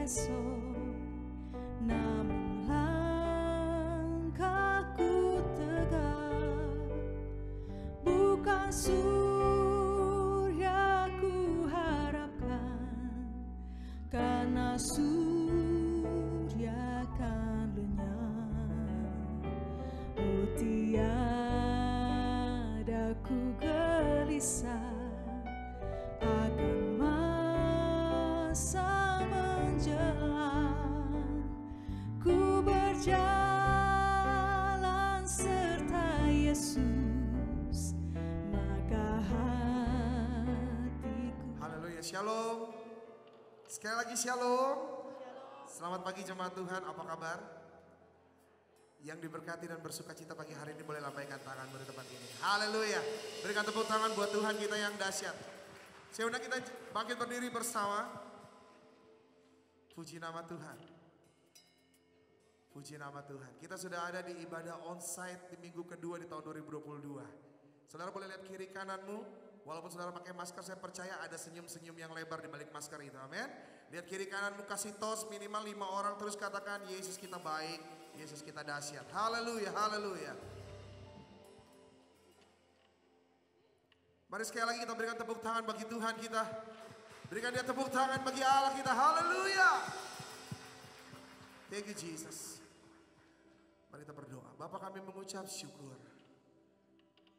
esok, namun langkahku tegak, bukan surya ku harapkan, karena surya kan lenyap. Oh, tiada ku gelisah akan masa menjelang, ku berjalan serta Yesus, maka hatiku. Haleluya, shalom. Sekali lagi shalom. Selamat pagi jemaat Tuhan, apa kabar? Yang diberkati dan bersuka cita pagi hari ini boleh lambaikan tanganmu di tempat ini. Haleluya. Berikan tepuk tangan buat Tuhan kita yang dahsyat. Saya undang kita bangkit berdiri bersama. Puji nama Tuhan. Puji nama Tuhan. Kita sudah ada di ibadah onsite di minggu kedua di tahun 2022. Saudara boleh lihat kiri kananmu. Walaupun saudara pakai masker, saya percaya ada senyum-senyum yang lebar di balik masker itu. Amin. Lihat kiri kananmu, kasih tos minimal 5 orang, terus katakan Yesus kita baik, Yesus kita dahsyat. Haleluya, haleluya. Mari sekali lagi kita berikan tepuk tangan bagi Tuhan kita. Berikan dia tepuk tangan bagi Allah kita. Haleluya. Thank you Jesus. Mari kita berdoa. Bapa, kami mengucap syukur.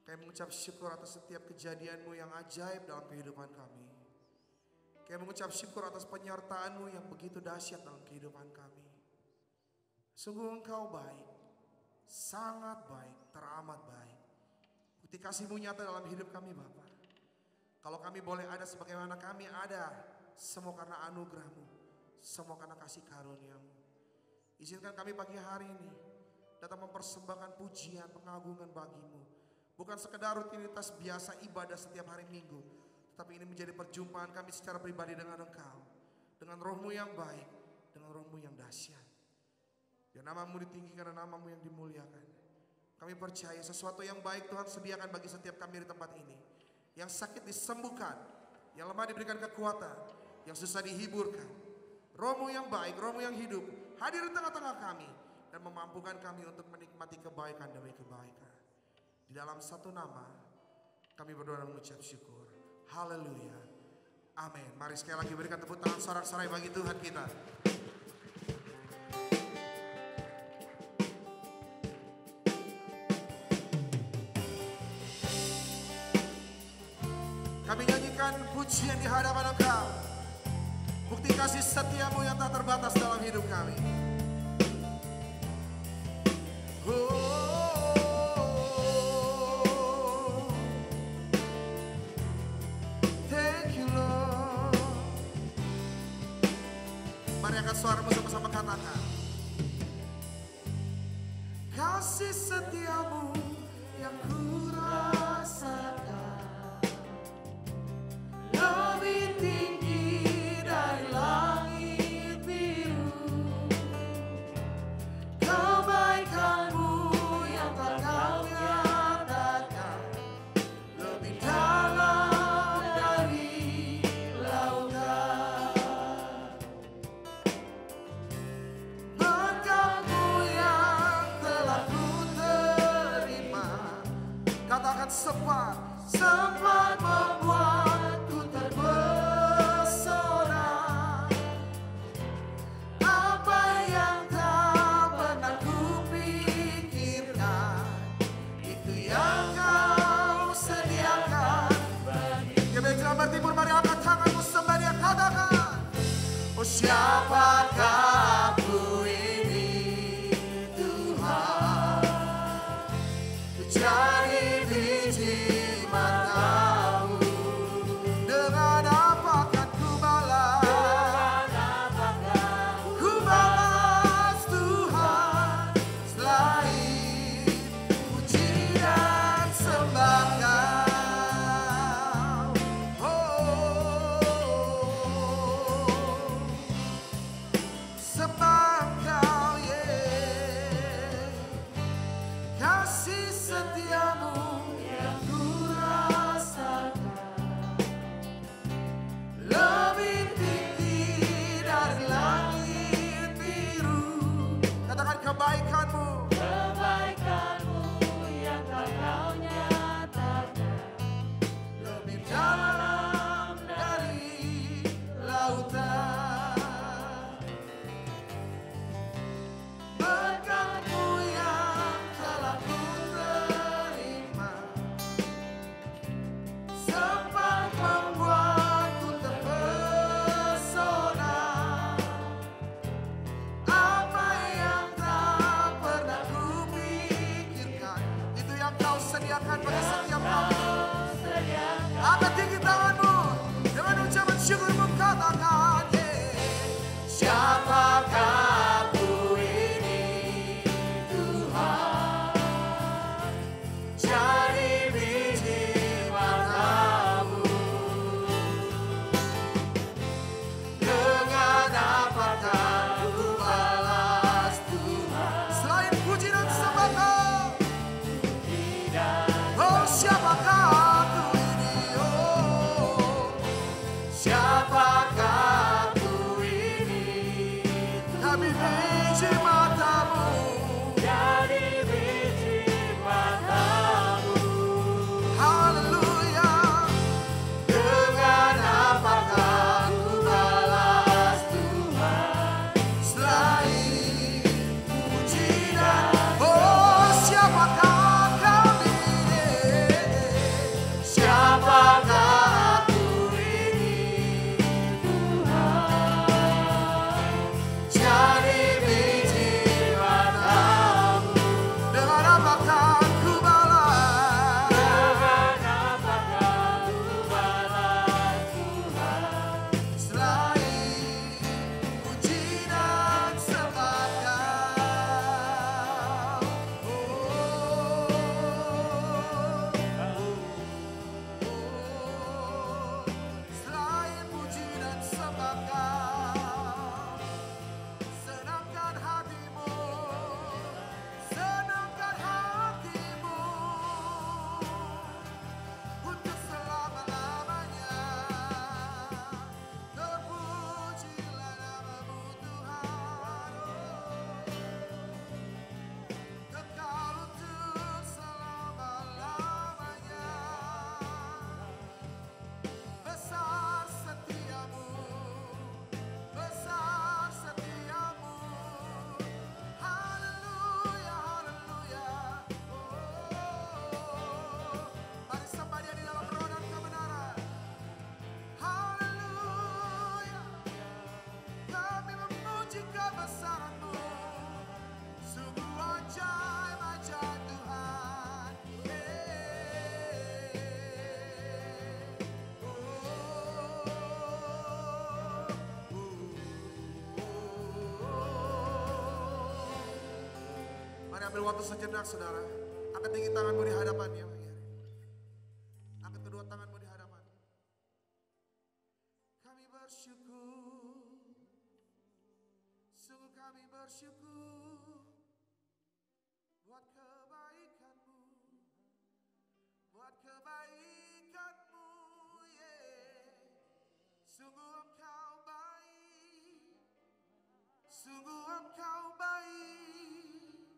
Kami mengucap syukur atas setiap kejadian-Mu yang ajaib dalam kehidupan kami. Kami mengucap syukur atas penyertaan-Mu yang begitu dahsyat dalam kehidupan kami. Sungguh Engkau baik, sangat baik, teramat baik. Bukti kasih-Mu nyata dalam hidup kami Bapa. Kalau kami boleh ada sebagaimana kami ada, semua karena anugerah-Mu, semua karena kasih karunia-Mu. Izinkan kami pagi hari ini datang mempersembahkan pujian, pengagungan bagi-Mu. Bukan sekedar rutinitas biasa ibadah setiap hari Minggu, tetapi ini menjadi perjumpaan kami secara pribadi dengan Engkau, dengan Roh-Mu yang baik, dengan Roh-Mu yang dahsyat. Biar nama-Mu ditinggikan dan nama-Mu yang dimuliakan. Kami percaya sesuatu yang baik Tuhan sediakan bagi setiap kami di tempat ini. Yang sakit disembuhkan, yang lemah diberikan kekuatan, yang susah dihiburkan. Roh-Mu yang baik, Roh-Mu yang hidup, hadir di tengah-tengah kami dan memampukan kami untuk menikmati kebaikan demi kebaikan. Di dalam satu nama kami berdoa dan mengucap syukur. Haleluya. Amin. Mari sekali lagi berikan tepuk tangan sorak-sorai bagi Tuhan kita. Kami nyanyikan pujian di hadapan Engkau. Bukti kasih setia-Mu yang tak terbatas dalam hidup kami. Thank you Lord. Mari angkat suaramu sama-sama katakan. Kasih setia-Mu yang ku rasakan lebih tinggi dari langit biru. Kebaikan-Mu yang tak kau nyatakan lebih dalam dari lautan. Berkat-Mu yang telah ku terima, katakan sempat membuatku terpesona. Apa yang tak pernah kupikirkan, itu yang Kau sediakan bagi. GBI Jelambar Timur, mari angkat tanganmu sembah Dia, katakan. Oh, siapakah aku ini Tuhan, ku cari biji matamu. Dengan apa kan ku balas? Ku balas Tuhan selain puji dan sembah Kau. Oh, biji matamu. Jadi biji matamu. Haleluya. Dengan apakah ku balas Tuhan selain puji dan oh siapakah kami, siapakah aku ini Tuhan, jadi biji matamu. Dengan apakah ku balas, dengan apakah ku balas Tuhan selain puji dan sembah Kau. Selain puji dan sembah Kau, senangkan hatimu, senangkan hatimu untuk selama-lamanya. Terpujilah namamu Tuhan, kekal untuk selama-lamanya. Besar setiamu, besar setiamu. Haleluya, haleluya. Mari sembah Dia di dalam roh dan kebenaran. Haleluya. Kami memuji kebesaran-Mu. Sungguh ajaib, ajaib Tuhan. Mari ambil waktu sejenak saudara. Angkat tinggi tanganmu di hadapannya. Angkat kedua tanganmu di hadapan. Kami bersyukur, sungguh kami bersyukur buat kebaikan-Mu, buat kebaikan-Mu, sungguh Engkau baik, sungguh Engkau baik,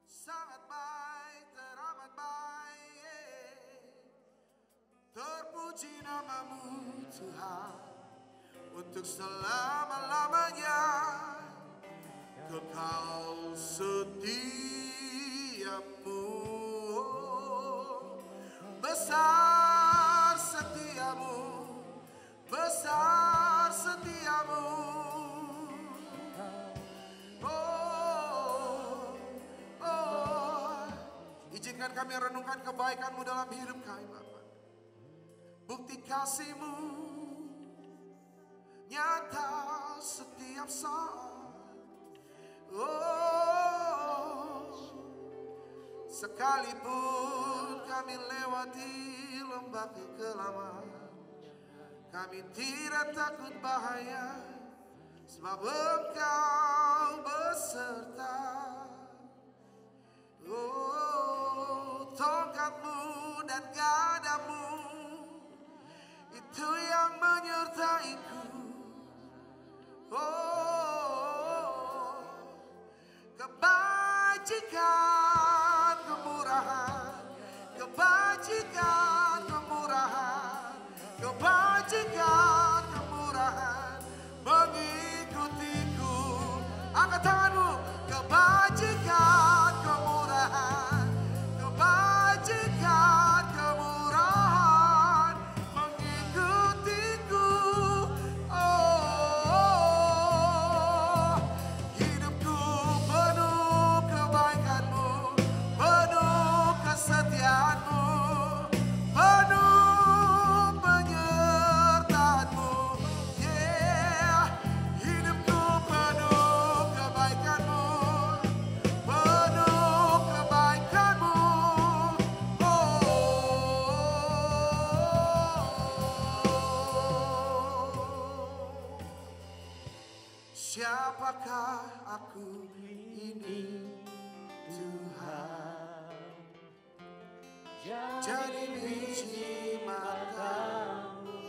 sangat baik, teramat baik. Terpuji namamu Tuhan untuk selama-lamanya. Kekal setiamu, besar setiamu, besar setiamu. Oh, oh, izinkan kami renungkan kebaikan-Mu dalam hidup kami, Bapa. Bukti kasih-Mu nyata setiap saat. Oh, sekalipun kami lewati lembah kekelaman, kami tidak takut bahaya, sebab Engkau beserta. Oh, tongkat-Mu dan gadamu itu yang menyertaiku. Oh, kebajikan, kemurahan, kebajikan, kemurahan, kebajikan, kemurahan mengikutiku. Angkat tanganmu. Kebajikan, kemurahan, kebajikan, kemurahan mengikutiku. Oh, hidupku penuh kebaikan-Mu, penuh kesetiaan-Mu, penuh penyertaan-Mu. Yeah, hidupku penuh kebaikan-Mu, penuh kebaikan-Mu. Oh, siapakah aku ini Tuhan, jadi biji matamu.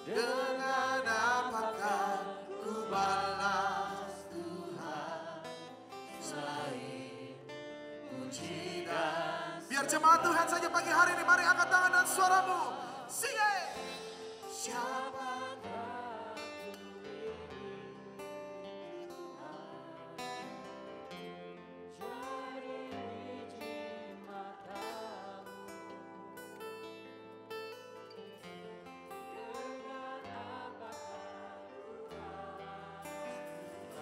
Dengan apakah ku jemaat Tuhan saja pagi hari ini, mari angkat tangan dan suaramu. Sing it. Siapakah jadi biji matamu, dengan apakah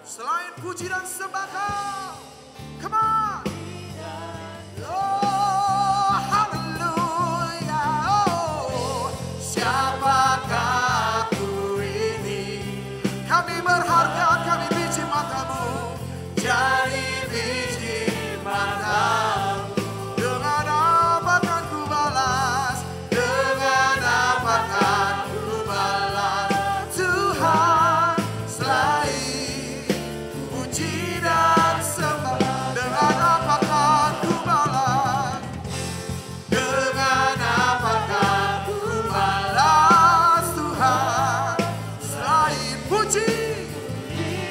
Selain puji dan sembah Kau. Come on. Siapakah aku ini? Kami berharga, kami biji matamu. Jadi biji matamu. Dengan apa kan ku balas? Dengan apa kan ku balas? Tuhan, selain puji dan sembah. Dengan apa kan ku balas? Dengan apa kan ku balas Tuhan? Selain puji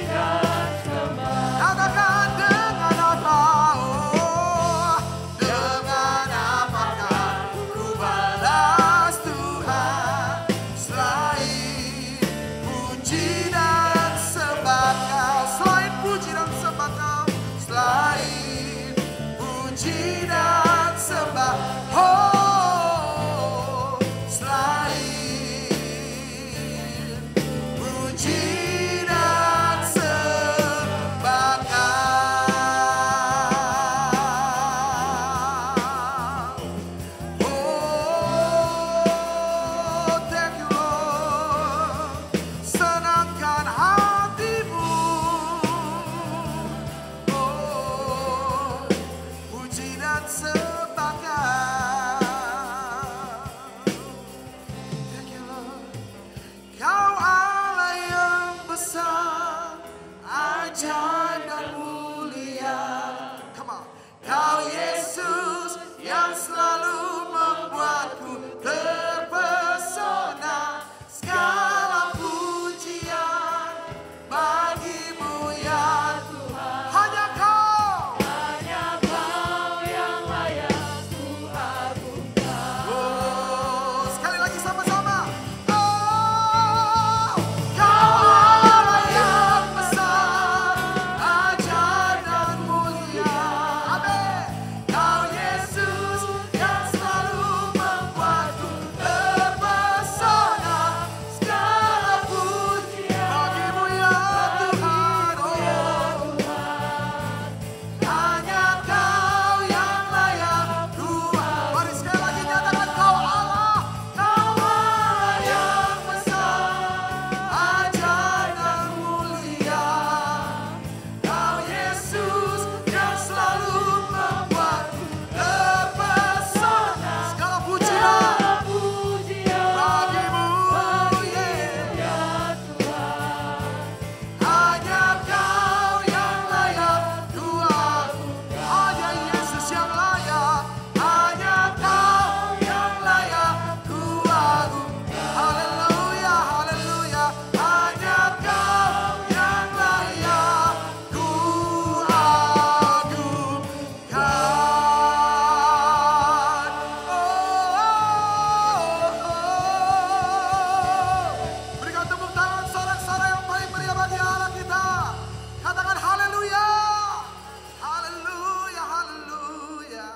dan sembah, katakan dengan apa? Oh, dengan apa kan ku balas Tuhan? Selain puji dan sembah Kau. Selain puji dan sembah Kau. Selain puji dan sembah. Oh, selain puji dan sembah Kau. Oh, thank you Lord. Senangkan hatimu. Oh, puji dan sembah Kau. Thank you Lord. Kau Allah yang besar, ajaib dan mulia. Come on. Kau Yesus yang selalu membuatku terpesona. Segala pujian bagimu ya Tuhan. Hanya Kau. hanya Kau yang layak ku agungkan. Oh, sekali lagi sama-sama. Oh, Kau Allah yang besar, ajaib dan mulia. Amin. Kau Yesus yang selalu membuatku terpesona. Segala pujian bagimu ya Tuhan. Oh, hanya Kau yang layak Tuhan. Mari sekali lagi nyatakan Kau Allah. Kau Allah yang besar, ajaib dan mulia. Kau Yesus yang selalu membuatku terpesona. Segala pujian Pujian bagimu, yeah. ya Tuhan, Hanya Kau yang layak Tuhan. Hanya Yesus yang layak. Hanya Kau yang layak Tuhan. Haleluya, haleluya. Hanya Kau yang layak kuagungkan. Berikan tepuk tangan sorak-sorai yang paling meriah bagi Allah kita. Katakan haleluya. Haleluya, haleluya.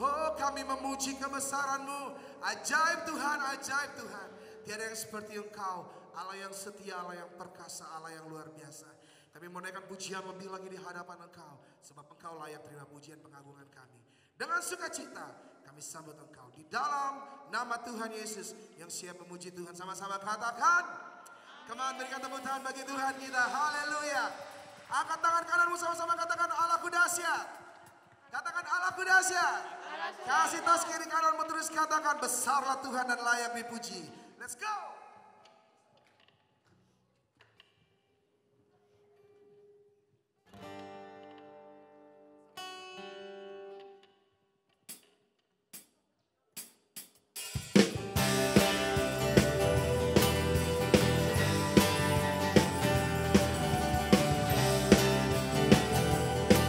Oh, kami memuji kebesaran-Mu. Ajaib Tuhan, ajaib Tuhan. Tiada yang seperti Engkau. Allah yang setia, Allah yang perkasa, Allah yang luar biasa. Kami menaikkan pujian lebih lagi di hadapan Engkau. Sebab Engkau layak terima pujian pengagungan kami. Dengan sukacita kami sambut Engkau. Di dalam nama Tuhan Yesus yang siap memuji Tuhan. Sama-sama katakan. Kemana berikan tepuk tangan bagi Tuhan kita. Haleluya. Angkat tangan kananmu sama-sama katakan Allahku dahsyat. Katakan Allahku dahsyat. Kasih tas kiri kananmu terus katakan besarlah Tuhan dan layak dipuji. Let's go.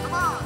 Come on.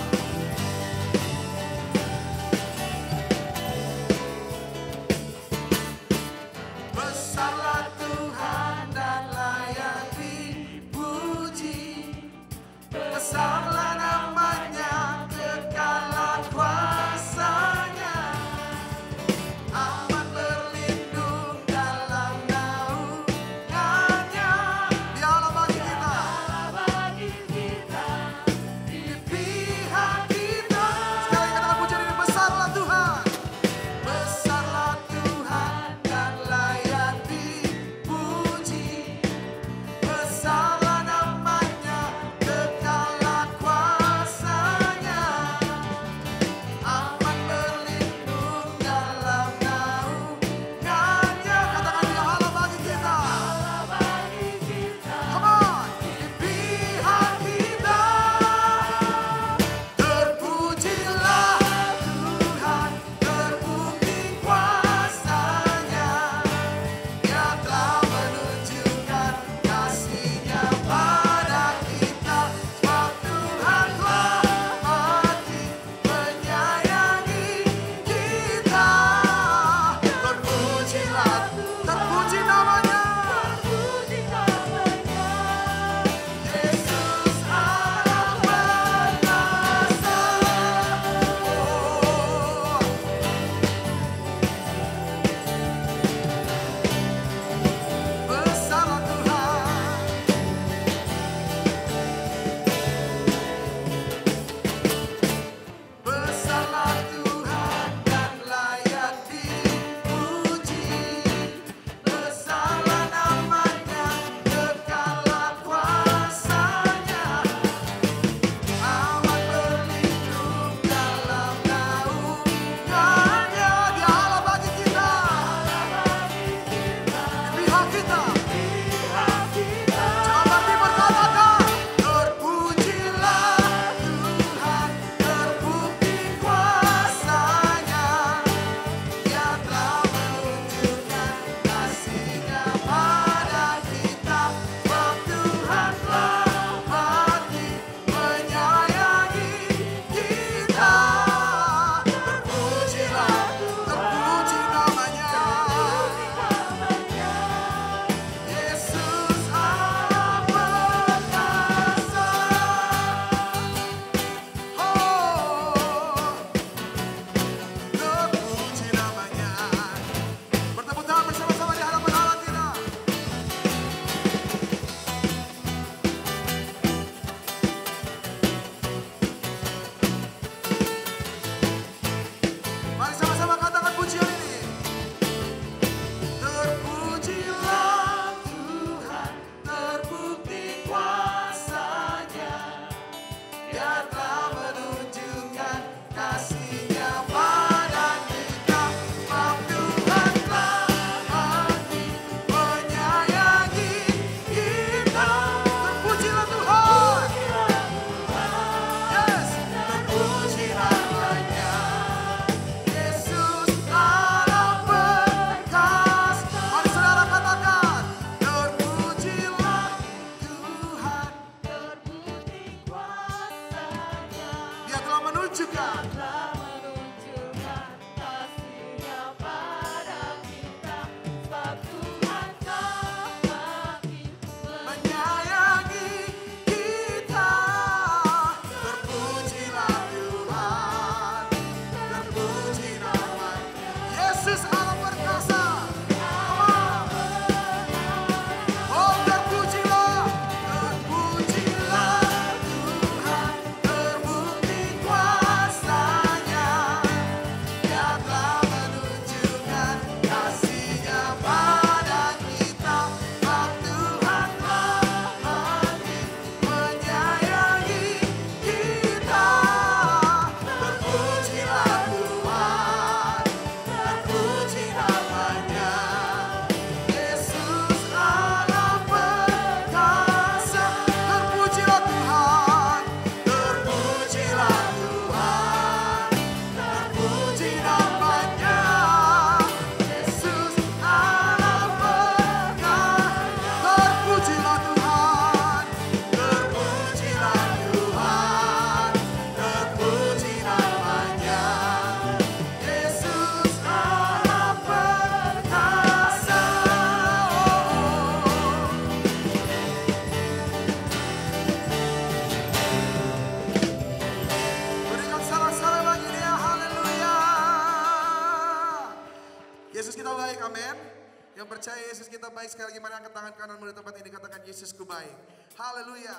kananmu di tempat ini, katakan Yesusku baik. Haleluya.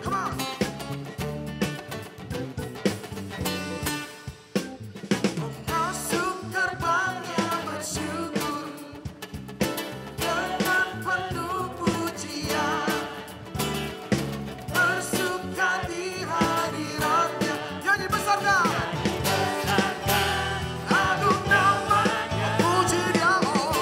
Come on. Masuk gerbangnya bersyukur dengan penuh pujian, bersuka di hadiratnya. Nyanyi besarkan. Agung namanya, puji dia, oh.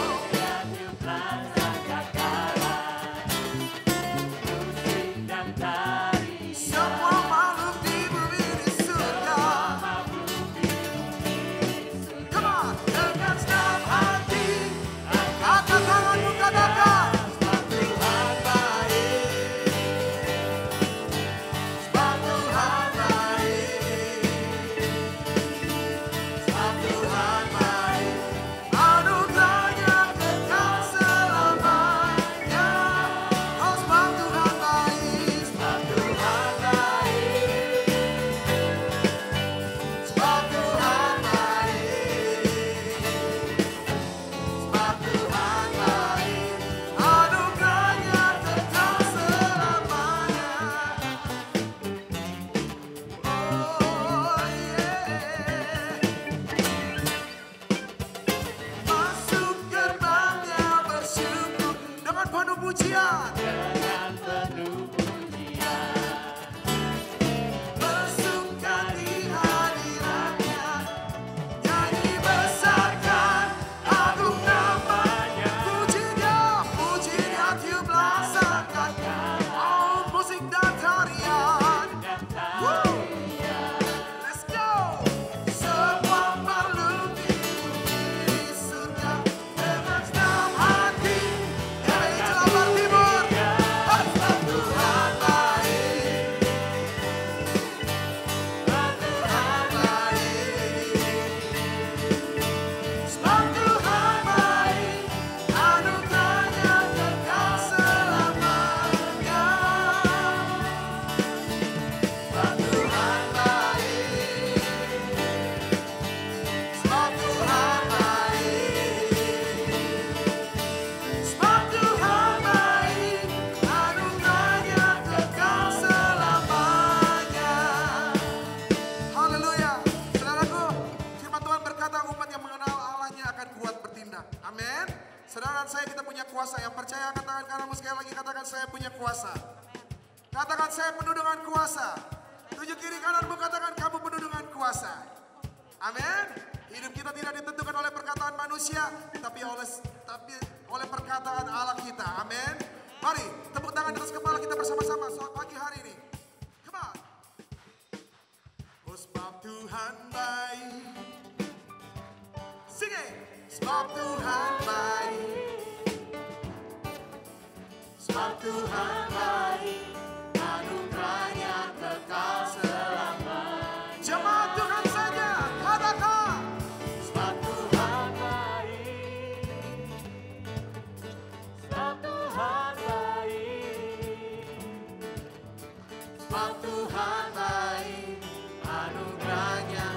Semua makhluk di bumi di surga. Come on, dengan senang hati, angkat tanganmu, katakan. Sebab Tuhan baik, sebab Tuhan baik, sebab Tuhan baik, anugerahnya kekal selamanya. Oh, sebab Tuhan baik, sebab Tuhan baik, sebab Tuhan baik, sebab Tuhan baik, anugerahnya kekal selamanya. Oh yeah. Masuk gerbangnya bersyukur dengan penuh pujian, bersuka di hadiratnya. Nyanyi besarkan agung namanya, puji dia tiuplah sangkatnya. Oh, musik dan tarian. Woo! Let's go. Semua makhluk di bumi di surga dengan senang hati. Dari Jawa Timur. Oh, sebab Tuhan baik, sebab Tuhan baik, sebab Tuhan baik, anugerahnya kekal selamanya. Sebab Tuhan baik, sebab Tuhan baik, sebab Tuhan baik, anugerahnya kekal selamanya. Haleluya. Saudaraku, firman Tuhan berkata umat yang mengenal Allahnya akan kuat bertindak. Amin. Saudara dan saya, kita punya kuasa. Yang percaya angkat tangan kananmu sekali lagi, katakan saya punya kuasa. Katakan saya penuh dengan kuasa. Tunjuk kiri kananmu, katakan kamu penuh dengan kuasa. Amin. Hidup kita tidak ditentukan oleh perkataan manusia, tapi oleh perkataan Allah kita. Amin. Mari tepuk tangan di atas kepala kita bersama-sama saat pagi hari ini. Come on. Oh, sebab Tuhan baik. Sing it. Sebab Tuhan baik, sebab Tuhan baik, anugerahnya kekal selamanya. Jemaat Tuhan saja, katakan. Sebab Tuhan baik, Sebab Tuhan baik, sebab Tuhan baik, anugerahnya.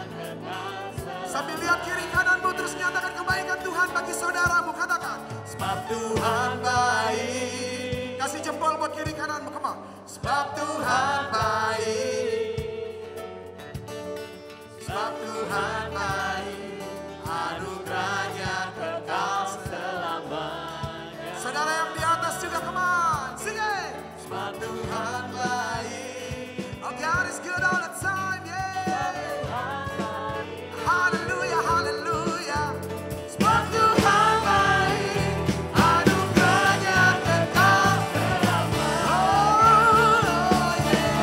Sambil lihat kiri kananmu, terus nyatakan kebaikan Tuhan bagi saudaramu. Katakan, sebab Tuhan baik. Kasih jempol buat kiri kananmu, come on. Sebab Tuhan baik, sebab Tuhan baik, anugerahnya kekal selamanya. Saudara yang di atas juga, come on, sing it. Sebab Tuhan baik. Oh, God is good all the time, yeah. Haleluya, haleluya. Sebab Tuhan baik, anugerahnya kekal selamanya. Oh, yeah.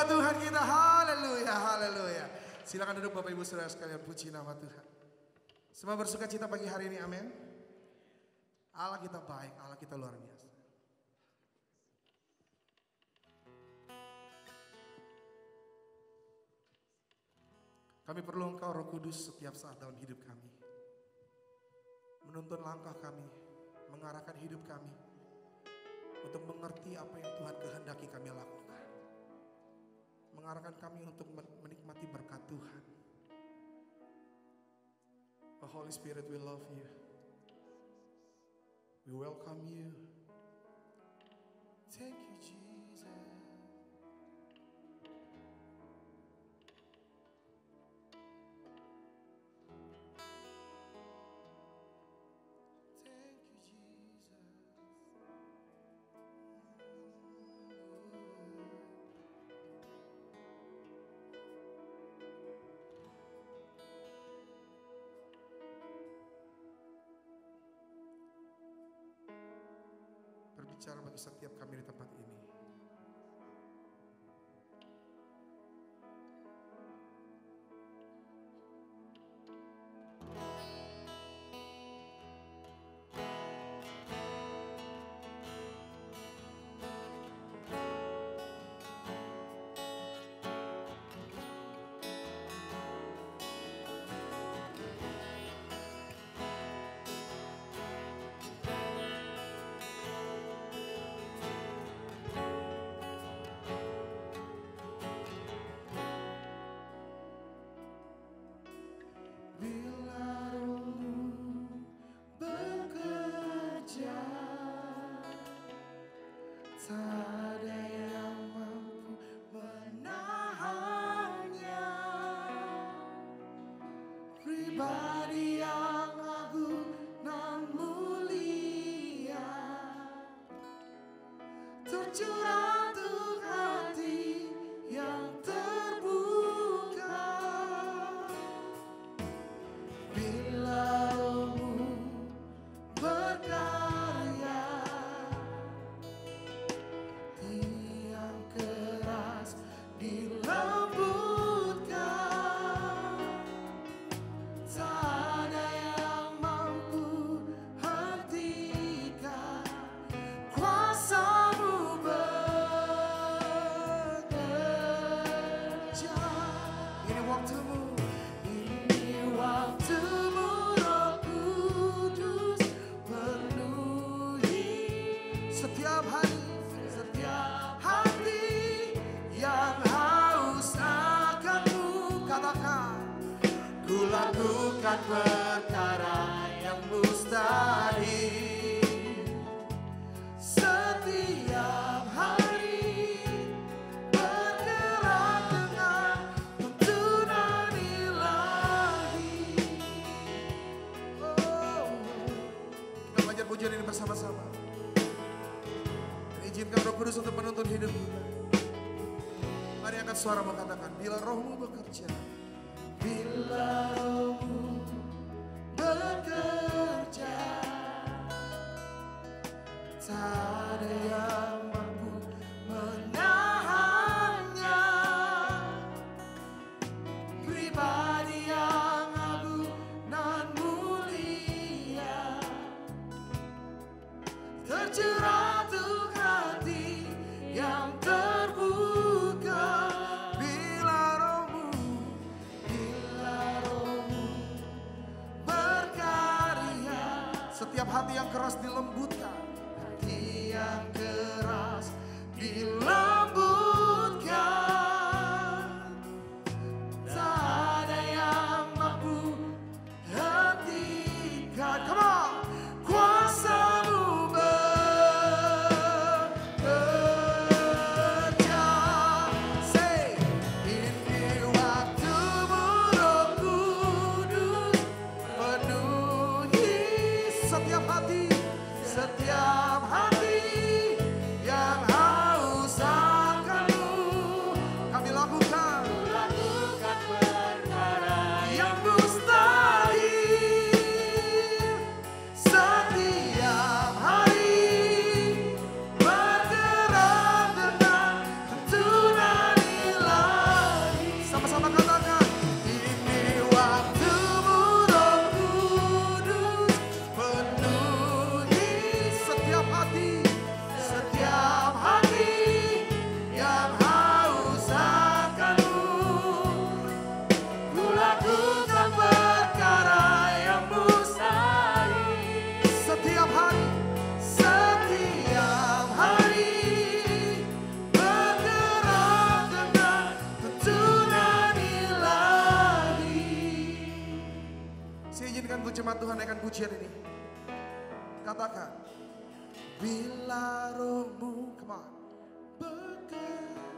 buat Tuhan kita. Haleluya, haleluya. Silakan duduk Bapak Ibu Saudara sekalian, puji nama Tuhan. Semua bersuka cita pagi hari ini, amin. Allah kita baik, Allah kita luar biasa. Kami perlu Engkau Roh Kudus setiap saat dalam hidup kami. Menuntun langkah kami, mengarahkan hidup kami untuk mengerti apa yang Tuhan kehendaki kami lakukan. Mengarahkan kami untuk menikmati berkat Tuhan. Oh Holy Spirit, we love you. We welcome you. Thank you, Jesus. Berbicara bagi setiap kami di tempat ini. Ada yang mampu menahannya. Pribadi yang agung dan mulia, tercurah untuk hati yang terbuka. Bila Rohmu berkarya, lakukan perkara yang mustahil setiap hari, bergerak dengan tuntunan ilahi. Kita belajar pujian ini bersama-sama. Izinkan Roh Kudus untuk menuntun hidup kita. Mari angkat suara mengatakan, bila Rohmu bekerja, bila Rohmu bekerja, tak ada yang mampu menahannya. Pribadi yang agung dan mulia, tercurah untuk hati yang terbuka. Setiap hati yang keras dilembutkan, hati yang keras dilembutkan. Tak ada yang mampu hentikan. Come on, kuasa-Mu bekerja. Say, ini waktu-Mu Roh Kudus penuhi setiap hati, setiap pujian ini. Katakan, bila rohmu, come on, bekerja.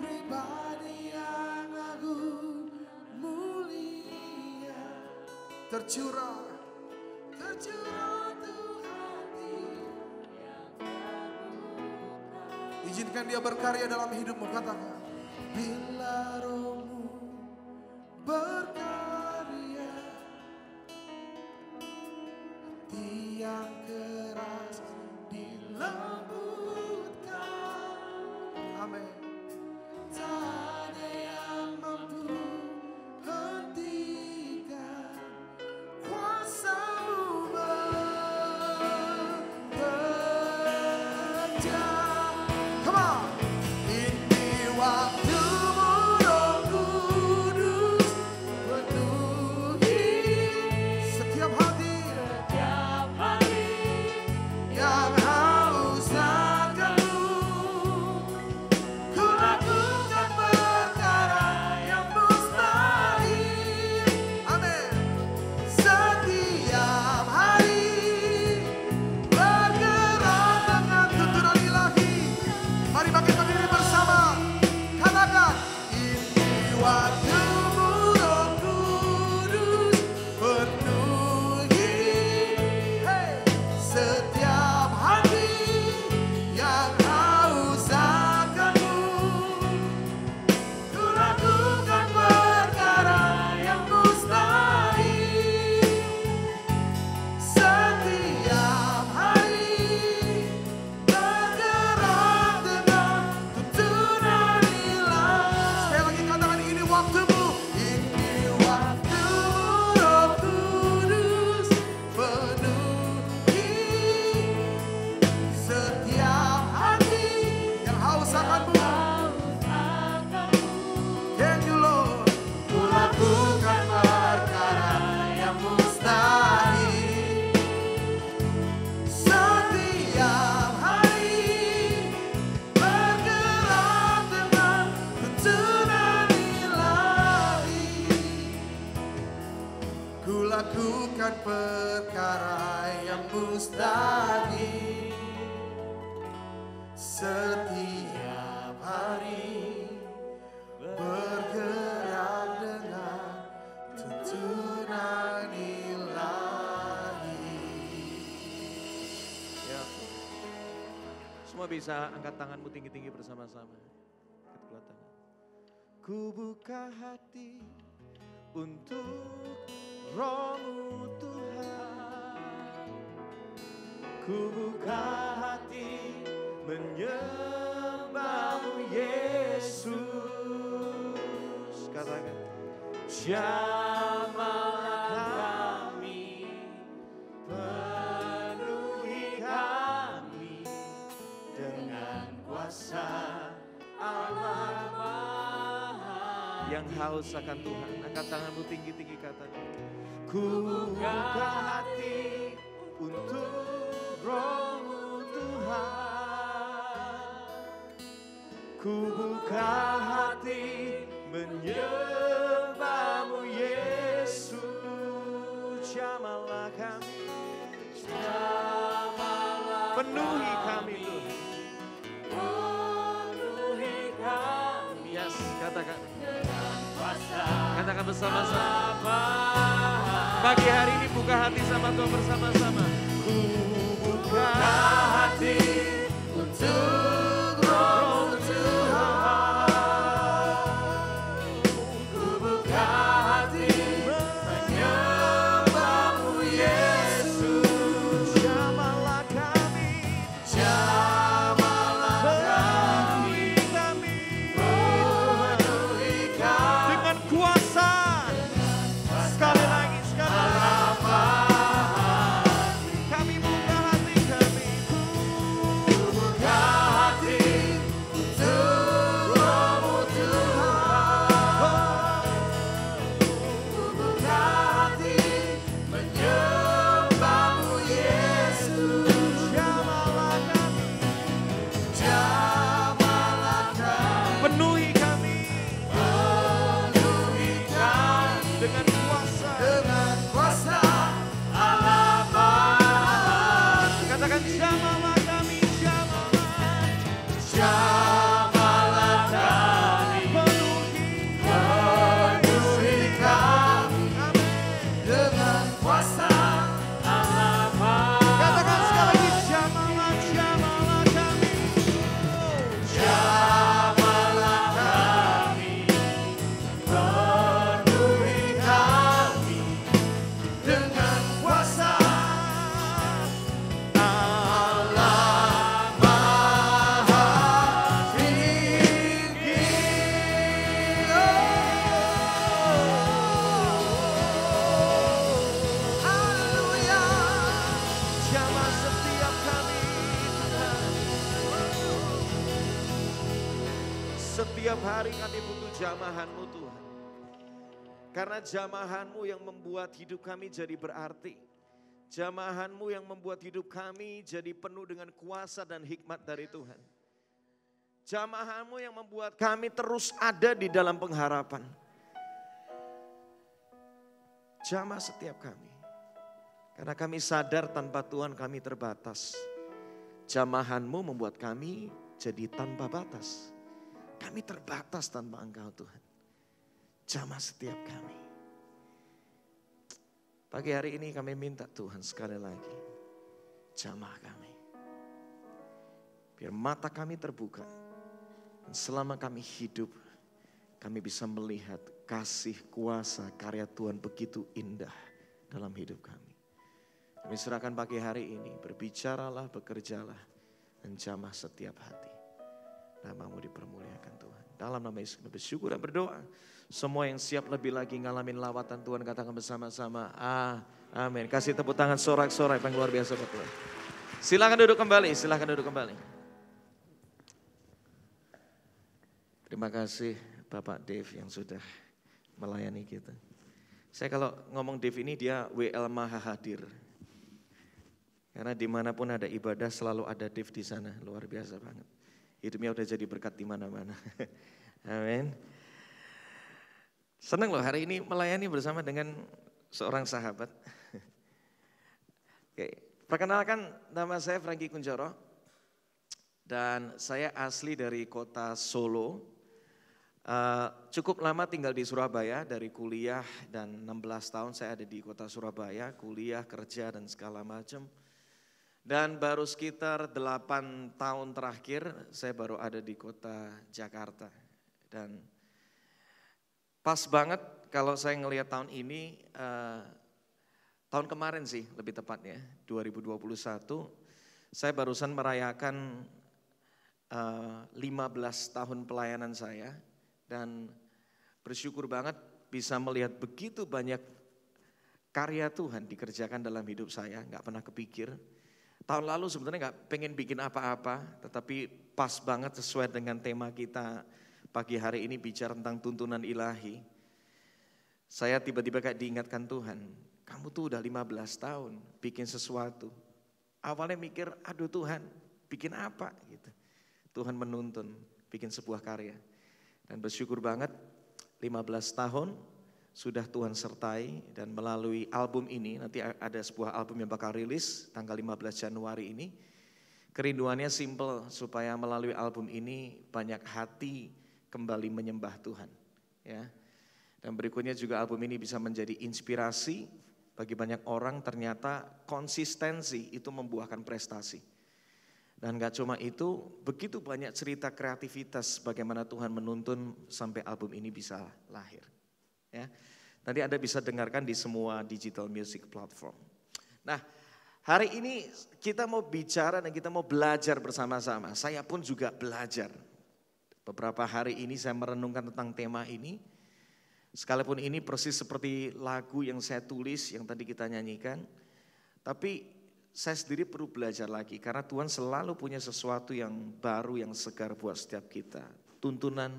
Pribadi yang agung mulia, tercurah tuh hati. Izinkan dia berkarya dalam hidupmu. Katakan, bila rohmu berkarya, hati yang keras dilembutkan. Amin. Tak ada yang mampu hentikan kuasa-Mu bekerja. Come on. Ini waktu-Mu, Roh Kudus, penuhi setiap hati yang haus akan-Mu. Ku lakukan perkara yang mustahil. Amin. Setiap hari bergerak dengan tuntunan ilahi. Mari bangkitkan diri bersama. Katakan, ini waktu-Mu, Roh Kudus, penuhi setiap hati yang haus akan-Mu. Ku lakukan perkara yang mustahil. Setiap hari bergerak dengan tuntunan ilahi. Sekali lagi katakan, ini waktu-Mu. Ini waktu-Mu, Roh Kudus, penuhi setiap hati yang haus akan-Mu. Thank you, Lord. Ku lakukan perkara yang mustahil. Setiap hari bergerak dengan tuntunan ilahi. Ku lakukan perkara yang mustahil. Setiap hari bergerak dengan tuntunan ilahi. Ya. Semua bisa angkat tanganmu tinggi-tinggi bersama-sama. Angkat kedua tangan. Ku buka hati untuk Roh-Mu Tuhan. Ku buka hati menyembah-Mu Yesus. Katakan, jamahlah kami, penuhi kami dengan kuasa Allah Maha. Yang haus akan Tuhan, angkat tanganmu tinggi-tinggi, katakan, ku buka hati untuk Roh-Mu Tuhan. Ku buka hati menyembah-Mu Yesus. Jamahlah kami, penuhi kami Tuhan. Penuhi kami. Yes, katakan. Katakan bersama-sama. Pagi hari ini buka hati sama Tuhan bersama-sama. Ku buka hati untuk Roh Tuhan. Ku buka hati menyembah-Mu Yesus. Jamahlah kami, penuhi kami dengan kuasa. Sekali lagi, kami buka hati kami. dengan kuasa Allah Maha. katakan jamahlah kami, jamahlah Jamahlah kami, penuhi kami dengan kuasa Allah Maha. katakan sekali lagi jamahlah, jamahlah kami. Jamahlah kami, penuhi kami dengan kuasa Allah Maha Tinggi. Haleluya. Jamah setiap kami Tuhan. Setiap hari kami butuh jamahan-Mu Tuhan. Karena jamahan-Mu yang membuat hidup kami jadi berarti. Jamahan-Mu yang membuat hidup kami jadi penuh dengan kuasa dan hikmat dari Tuhan. Jamahan-Mu yang membuat kami terus ada di dalam pengharapan. Jamah setiap kami. Karena kami sadar tanpa Tuhan kami terbatas. Jamahan-Mu membuat kami jadi tanpa batas. Kami terbatas tanpa Engkau Tuhan. Jamah setiap kami. Pagi hari ini kami minta Tuhan sekali lagi. Jamah kami. Biar mata kami terbuka. Dan selama kami hidup. Kami bisa melihat kasih kuasa karya Tuhan begitu indah dalam hidup kami. Kami serahkan pagi hari ini. Berbicaralah, bekerjalah. Dan jamah setiap hati. Nama-Mu dipermuliakan Tuhan. Dalam nama Yesus kami bersyukur dan berdoa. Semua yang siap lebih lagi ngalamin lawatan Tuhan katakan bersama-sama. Amin. Kasih tepuk tangan sorak-sorai yang luar biasa buat Tuhan. Silakan duduk kembali, silakan duduk kembali. Terima kasih Bapak Dave yang sudah melayani kita. Saya kalau ngomong Dave ini dia WL Maha Hadir. Karena dimanapun ada ibadah selalu ada Dave di sana, luar biasa banget. Hidupnya udah jadi berkat di mana-mana. Amin. Senang loh hari ini melayani bersama dengan seorang sahabat. Oke, perkenalkan nama saya Franky Kunchoro. Dan saya asli dari kota Solo. Cukup lama tinggal di Surabaya dari kuliah dan 16 tahun saya ada di kota Surabaya. Kuliah, kerja dan segala macam. Dan baru sekitar 8 tahun terakhir saya baru ada di kota Jakarta. Dan pas banget kalau saya ngelihat tahun ini, tahun kemarin sih lebih tepatnya, 2021, saya barusan merayakan 15 tahun pelayanan saya. Dan bersyukur banget bisa melihat begitu banyak karya Tuhan dikerjakan dalam hidup saya, gak pernah kepikir. Tahun lalu sebenarnya gak pengen bikin apa-apa, tetapi pas banget sesuai dengan tema kita pagi hari ini bicara tentang tuntunan ilahi. Saya tiba-tiba kayak diingatkan Tuhan, kamu tuh udah 15 tahun bikin sesuatu. Awalnya mikir, aduh Tuhan bikin apa gitu. Tuhan menuntun bikin sebuah karya. Dan bersyukur banget 15 tahun sudah Tuhan sertai dan melalui album ini, nanti ada sebuah album yang bakal rilis tanggal 15 Januari ini. Kerinduannya simple supaya melalui album ini banyak hati kembali menyembah Tuhan. Ya. Dan berikutnya juga album ini bisa menjadi inspirasi bagi banyak orang, ternyata konsistensi itu membuahkan prestasi. Dan gak cuma itu, begitu banyak cerita kreativitas bagaimana Tuhan menuntun sampai album ini bisa lahir. Ya, nanti Anda bisa dengarkan di semua digital music platform. Nah, hari ini kita mau bicara dan kita mau belajar bersama-sama. Saya pun juga belajar. Beberapa hari ini saya merenungkan tentang tema ini. Sekalipun ini persis seperti lagu yang saya tulis, yang tadi kita nyanyikan. Tapi saya sendiri perlu belajar lagi karena Tuhan selalu punya sesuatu yang baru, yang segar buat setiap kita. Tuntunan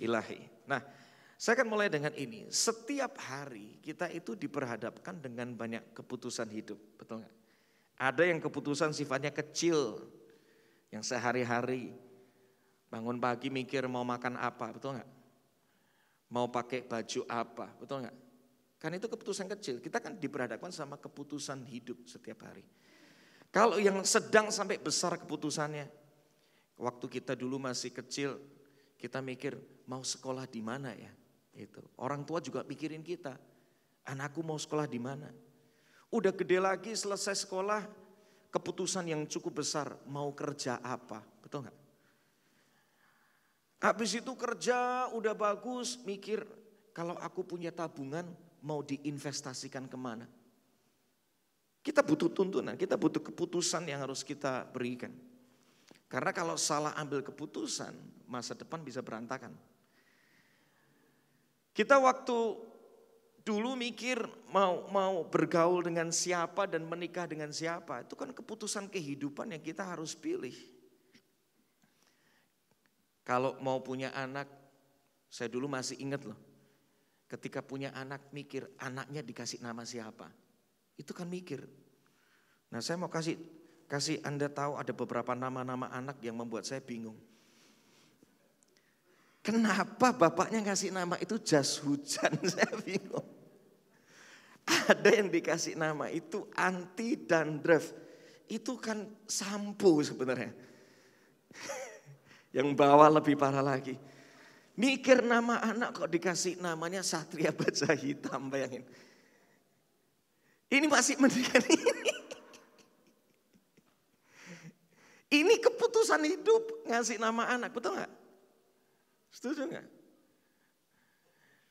ilahi. Nah, saya akan mulai dengan ini. Setiap hari kita itu diperhadapkan dengan banyak keputusan hidup, betul nggak? Ada yang keputusan sifatnya kecil, yang sehari-hari bangun pagi mikir mau makan apa, betul nggak? Mau pakai baju apa, betul nggak? Karena itu keputusan kecil. Kita kan diperhadapkan sama keputusan hidup setiap hari. Kalau yang sedang sampai besar keputusannya. Waktu kita dulu masih kecil, kita mikir mau sekolah di mana ya? Itu. Orang tua juga mikirin kita. Anakku mau sekolah di mana? Udah gede lagi selesai sekolah, keputusan yang cukup besar, mau kerja apa? Betul nggak? Habis itu kerja udah bagus, mikir kalau aku punya tabungan mau diinvestasikan kemana? Kita butuh tuntunan, kita butuh keputusan yang harus kita berikan. Karena kalau salah ambil keputusan, masa depan bisa berantakan. Kita waktu dulu mikir mau bergaul dengan siapa dan menikah dengan siapa, itu kan keputusan kehidupan yang kita harus pilih. Kalau mau punya anak, saya dulu masih ingat loh. Ketika punya anak mikir anaknya dikasih nama siapa. Itu kan mikir. Nah saya mau kasih Anda tahu ada beberapa nama-nama anak yang membuat saya bingung. Kenapa bapaknya ngasih nama itu jas hujan? Saya bingung. Ada yang dikasih nama itu anti dandruff. Itu kan sampo sebenarnya. Yang bawah lebih parah lagi. Mikir nama anak kok dikasih namanya Satria Baja Hitam, bayangin. Ini masih mendingan ini. Ini keputusan hidup ngasih nama anak, betul gak? Setuju gak?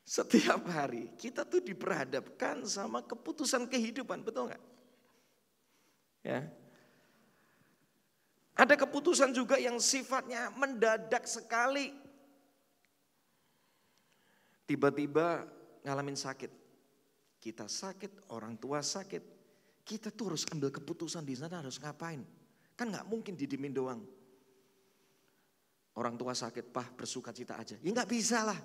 Setiap hari kita tuh diperhadapkan sama keputusan kehidupan, betul gak? Ya. Ada keputusan juga yang sifatnya mendadak sekali. Tiba-tiba ngalamin sakit. Kita sakit, orang tua sakit. Kita tuh harus ambil keputusan di sana harus ngapain. Kan gak mungkin didiemin doang. Orang tua sakit, Pak bersuka cita aja. Ya gak bisa lah.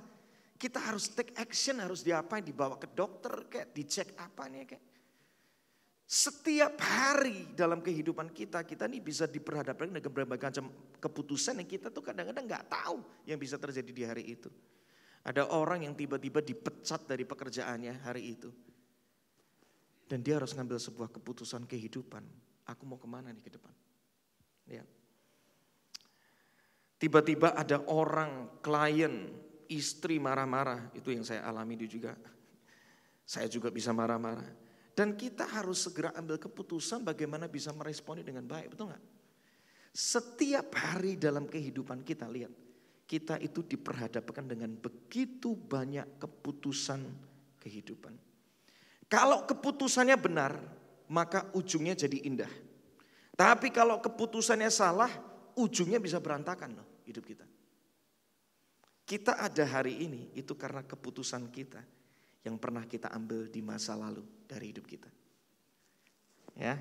Kita harus take action, harus diapain, dibawa ke dokter kayak, dicek apa nih kayak. Setiap hari dalam kehidupan kita nih bisa diperhadapkan dengan berbagai macam keputusan yang kita tuh kadang-kadang gak tahu yang bisa terjadi di hari itu. Ada orang yang tiba-tiba dipecat dari pekerjaannya hari itu. Dan dia harus ngambil sebuah keputusan kehidupan. Aku mau kemana nih ke depan? Ya. Tiba-tiba ada orang, klien, istri marah-marah. Itu yang saya alami juga. Saya juga bisa marah-marah. Dan kita harus segera ambil keputusan bagaimana bisa meresponi dengan baik. Betul gak? Setiap hari dalam kehidupan kita, lihat. Kita itu diperhadapkan dengan begitu banyak keputusan kehidupan. Kalau keputusannya benar, maka ujungnya jadi indah. Tapi kalau keputusannya salah, ujungnya bisa berantakan loh hidup kita. Kita ada hari ini itu karena keputusan kita yang pernah kita ambil di masa lalu dari hidup kita. Ya.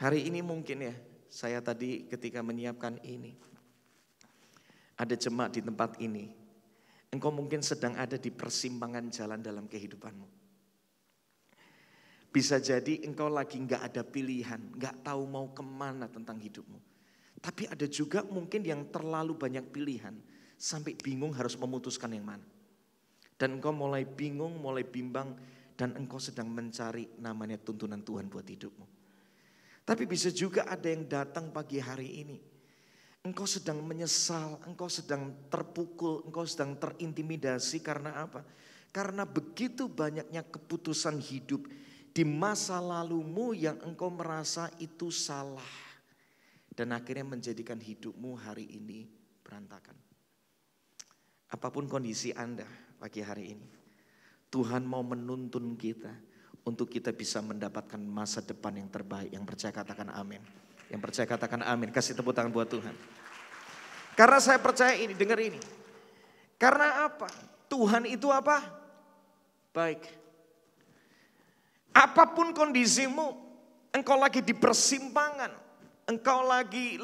Hari ini mungkin ya, saya tadi ketika menyiapkan ini, ada jemaat di tempat ini, engkau mungkin sedang ada di persimpangan jalan dalam kehidupanmu. Bisa jadi engkau lagi gak ada pilihan, gak tahu mau kemana tentang hidupmu. Tapi ada juga mungkin yang terlalu banyak pilihan, sampai bingung harus memutuskan yang mana. Dan engkau mulai bingung, mulai bimbang, dan engkau sedang mencari namanya tuntunan Tuhan buat hidupmu. Tapi bisa juga ada yang datang pagi hari ini. Engkau sedang menyesal, engkau sedang terpukul, engkau sedang terintimidasi karena apa? Karena begitu banyaknya keputusan hidup di masa lalumu yang engkau merasa itu salah. Dan akhirnya menjadikan hidupmu hari ini berantakan. Apapun kondisi Anda pagi hari ini, Tuhan mau menuntun kita untuk kita bisa mendapatkan masa depan yang terbaik. Yang percaya katakan amin. Yang percaya katakan amin. Kasih tepuk tangan buat Tuhan. Karena saya percaya ini, dengar ini. Karena apa? Tuhan itu apa? Baik. Apapun kondisimu, engkau lagi di persimpangan, engkau lagi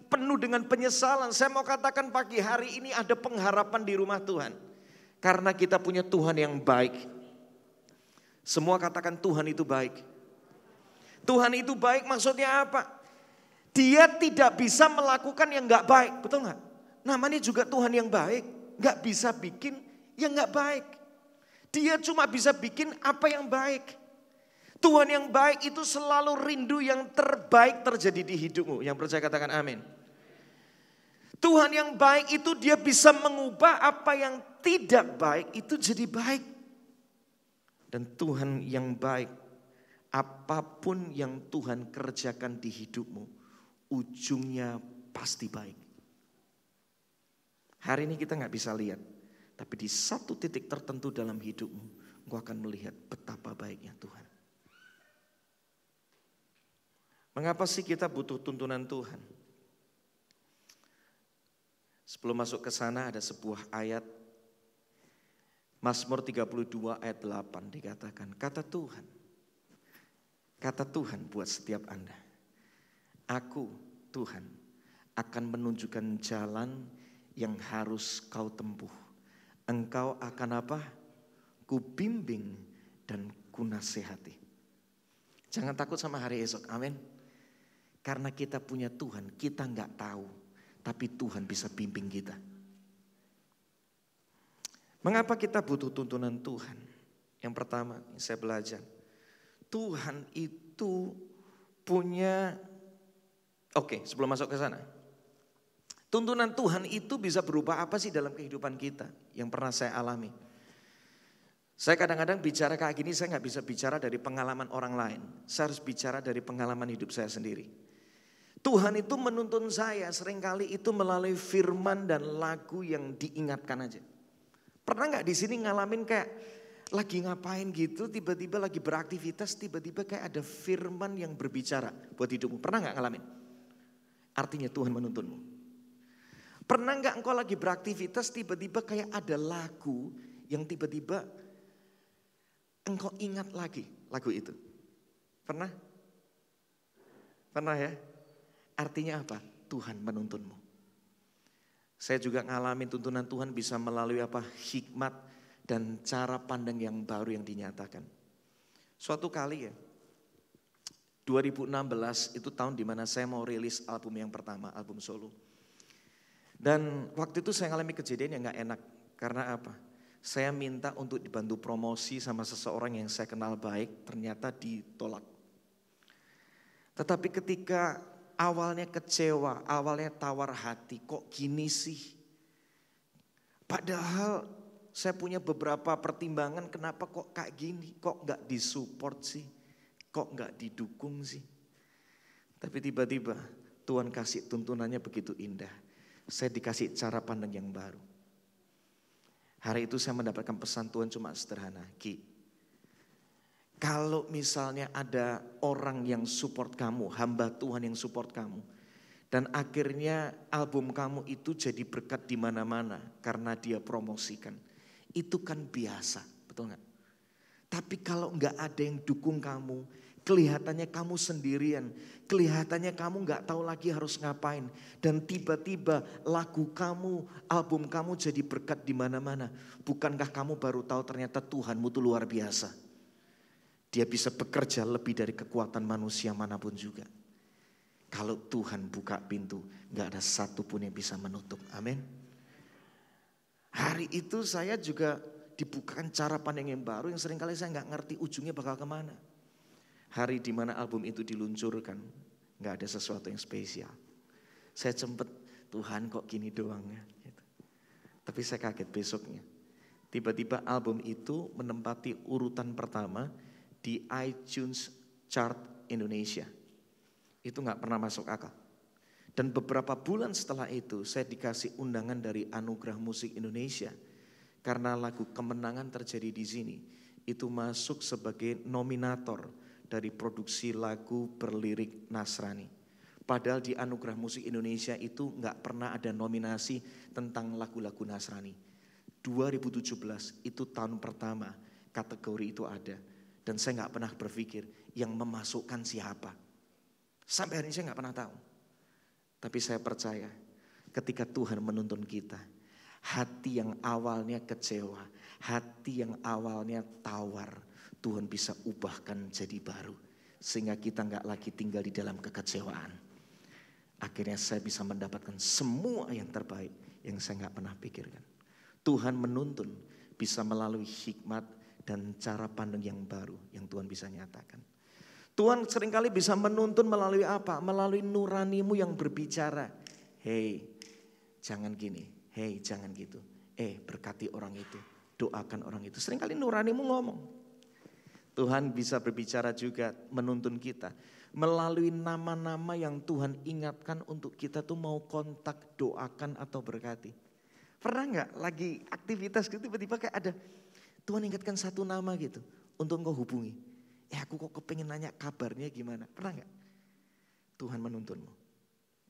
penuh dengan penyesalan. Saya mau katakan pagi hari ini ada pengharapan di rumah Tuhan. Karena kita punya Tuhan yang baik. Semua katakan Tuhan itu baik. Tuhan itu baik maksudnya apa? Dia tidak bisa melakukan yang gak baik, betul gak? Namanya juga Tuhan yang baik, gak bisa bikin yang gak baik. Dia cuma bisa bikin apa yang baik. Tuhan yang baik itu selalu rindu yang terbaik terjadi di hidupmu. Yang percaya katakan amin. Tuhan yang baik itu dia bisa mengubah apa yang tidak baik itu jadi baik. Dan Tuhan yang baik, apapun yang Tuhan kerjakan di hidupmu, ujungnya pasti baik. Hari ini kita gak bisa lihat, tapi di satu titik tertentu dalam hidupmu, engkau akan melihat betapa baiknya Tuhan. Mengapa sih kita butuh tuntunan Tuhan? Sebelum masuk ke sana ada sebuah ayat Mazmur 32 ayat 8 dikatakan, kata Tuhan buat setiap Anda, aku Tuhan akan menunjukkan jalan yang harus kau tempuh. Engkau akan apa? Kubimbing dan kunasehati. Jangan takut sama hari esok, amin. Karena kita punya Tuhan, kita gak tahu. Tapi Tuhan bisa bimbing kita. Mengapa kita butuh tuntunan Tuhan? Yang pertama, saya belajar. Tuhan itu punya, sebelum masuk ke sana. Tuntunan Tuhan itu bisa berubah apa sih dalam kehidupan kita? Yang pernah saya alami. Saya kadang-kadang bicara kayak gini, saya gak bisa bicara dari pengalaman orang lain. Saya harus bicara dari pengalaman hidup saya sendiri. Tuhan itu menuntun saya seringkali itu melalui firman dan lagu yang diingatkan aja. Pernah gak di sini ngalamin kayak lagi ngapain gitu, tiba-tiba lagi beraktivitas, tiba-tiba kayak ada firman yang berbicara buat hidupmu. Pernah gak ngalamin? Artinya Tuhan menuntunmu. Pernah gak engkau lagi beraktivitas, tiba-tiba kayak ada lagu yang tiba-tiba engkau ingat lagi lagu itu? Pernah? Pernah ya? Artinya apa? Tuhan menuntunmu. Saya juga ngalamin tuntunan Tuhan bisa melalui apa? Hikmat dan cara pandang yang baru yang dinyatakan. Suatu kali ya, 2016 itu tahun dimana saya mau rilis album yang pertama, album solo. Dan waktu itu saya ngalami kejadian yang gak enak. Karena apa? Saya minta untuk dibantu promosi sama seseorang yang saya kenal baik, ternyata ditolak. Tetapi ketika awalnya kecewa, awalnya tawar hati, kok gini sih? Padahal saya punya beberapa pertimbangan kenapa kok kayak gini, kok gak disupport sih, kok gak didukung sih. Tapi tiba-tiba Tuhan kasih tuntunannya begitu indah. Saya dikasih cara pandang yang baru. Hari itu saya mendapatkan pesan Tuhan cuma sederhana, Ki. Kalau misalnya ada orang yang support kamu, hamba Tuhan yang support kamu. Dan akhirnya album kamu itu jadi berkat di mana-mana karena dia promosikan. Itu kan biasa, betul gak? Tapi kalau gak ada yang dukung kamu, kelihatannya kamu sendirian. Kelihatannya kamu gak tahu lagi harus ngapain. Dan tiba-tiba lagu kamu, album kamu jadi berkat di mana-mana. Bukankah kamu baru tahu ternyata Tuhanmu itu luar biasa. Dia bisa bekerja lebih dari kekuatan manusia manapun juga. Kalau Tuhan buka pintu, gak ada satupun yang bisa menutup. Amin. Hari itu saya juga dibukakan cara pandang yang baru yang seringkali saya gak ngerti ujungnya bakal kemana. Hari dimana album itu diluncurkan, gak ada sesuatu yang spesial. Saya cempet, Tuhan kok gini doang ya. Gitu. Tapi saya kaget besoknya. Tiba-tiba album itu menempati urutan pertama di iTunes Chart Indonesia. Itu gak pernah masuk akal. Dan beberapa bulan setelah itu saya dikasih undangan dari Anugerah Musik Indonesia. Karena lagu Kemenangan Terjadi di Sini itu masuk sebagai nominator dari produksi lagu berlirik Nasrani. Padahal di Anugerah Musik Indonesia itu gak pernah ada nominasi tentang lagu-lagu Nasrani. 2017 itu tahun pertama kategori itu ada. Dan saya gak pernah berpikir yang memasukkan siapa. Sampai hari ini saya gak pernah tahu. Tapi saya percaya ketika Tuhan menuntun kita. Hati yang awalnya kecewa, hati yang awalnya tawar. Tuhan bisa ubahkan jadi baru. Sehingga kita gak lagi tinggal di dalam kekecewaan. Akhirnya saya bisa mendapatkan semua yang terbaik yang saya gak pernah pikirkan. Tuhan menuntun bisa melalui hikmat dan cara pandang yang baru yang Tuhan bisa nyatakan. Tuhan seringkali bisa menuntun melalui apa? Melalui nuranimu yang berbicara. Hei, jangan gini. Hei, jangan gitu. Berkati orang itu. Doakan orang itu. Seringkali nuranimu ngomong. Tuhan bisa berbicara juga menuntun kita. Melalui nama-nama yang Tuhan ingatkan untuk kita tuh mau kontak, doakan atau berkati. Pernah gak lagi aktivitas gitu tiba-tiba kayak ada Tuhan ingatkan satu nama gitu untuk engkau hubungi. Aku kok kepengen nanya kabarnya gimana. Pernah gak? Tuhan menuntunmu.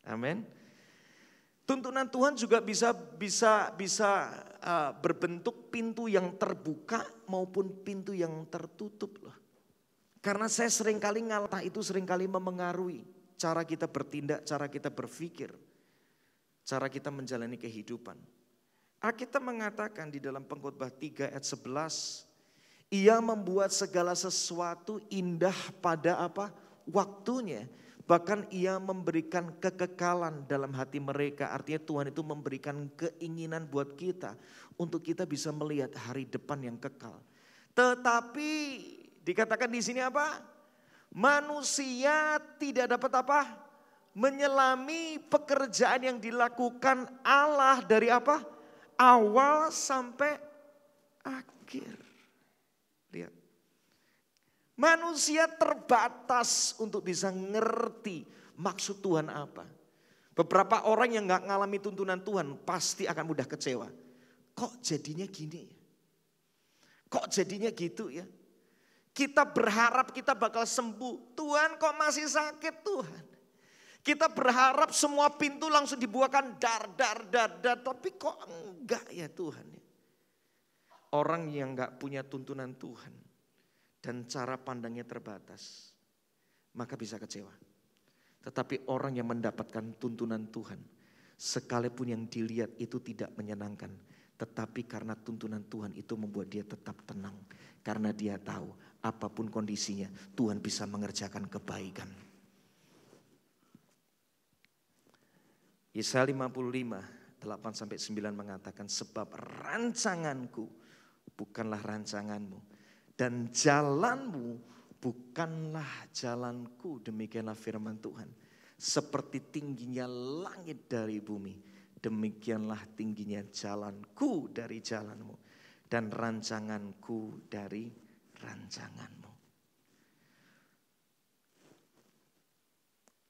Amin. Tuntunan Tuhan juga bisa berbentuk pintu yang terbuka maupun pintu yang tertutup loh. Karena saya seringkali ngalah itu seringkali memengaruhi cara kita bertindak, cara kita berpikir, cara kita menjalani kehidupan. Alkitab mengatakan di dalam Pengkhotbah 3 ayat 11, Ia membuat segala sesuatu indah pada apa? Waktunya. Bahkan Ia memberikan kekekalan dalam hati mereka. Artinya Tuhan itu memberikan keinginan buat kita untuk kita bisa melihat hari depan yang kekal. Tetapi dikatakan di sini apa? Manusia tidak dapat apa? Menyelami pekerjaan yang dilakukan Allah dari apa? Awal sampai akhir. Lihat. Manusia terbatas untuk bisa ngerti maksud Tuhan apa. Beberapa orang yang gak ngalami tuntunan Tuhan pasti akan mudah kecewa. Kok jadinya gini? Kok jadinya gitu ya? Kita berharap kita bakal sembuh. Tuhan kok masih sakit Tuhan? Kita berharap semua pintu langsung dibukakan dar. Tapi kok enggak ya Tuhan? Orang yang gak punya tuntunan Tuhan dan cara pandangnya terbatas, maka bisa kecewa. Tetapi orang yang mendapatkan tuntunan Tuhan, sekalipun yang dilihat itu tidak menyenangkan, tetapi karena tuntunan Tuhan itu membuat dia tetap tenang. Karena dia tahu apapun kondisinya Tuhan bisa mengerjakan kebaikan. Yesaya 55, 8-9 mengatakan, sebab rancanganku bukanlah rancanganmu, dan jalanmu bukanlah jalanku. Demikianlah firman Tuhan. Seperti tingginya langit dari bumi, demikianlah tingginya jalanku dari jalanmu, dan rancanganku dari rancanganmu.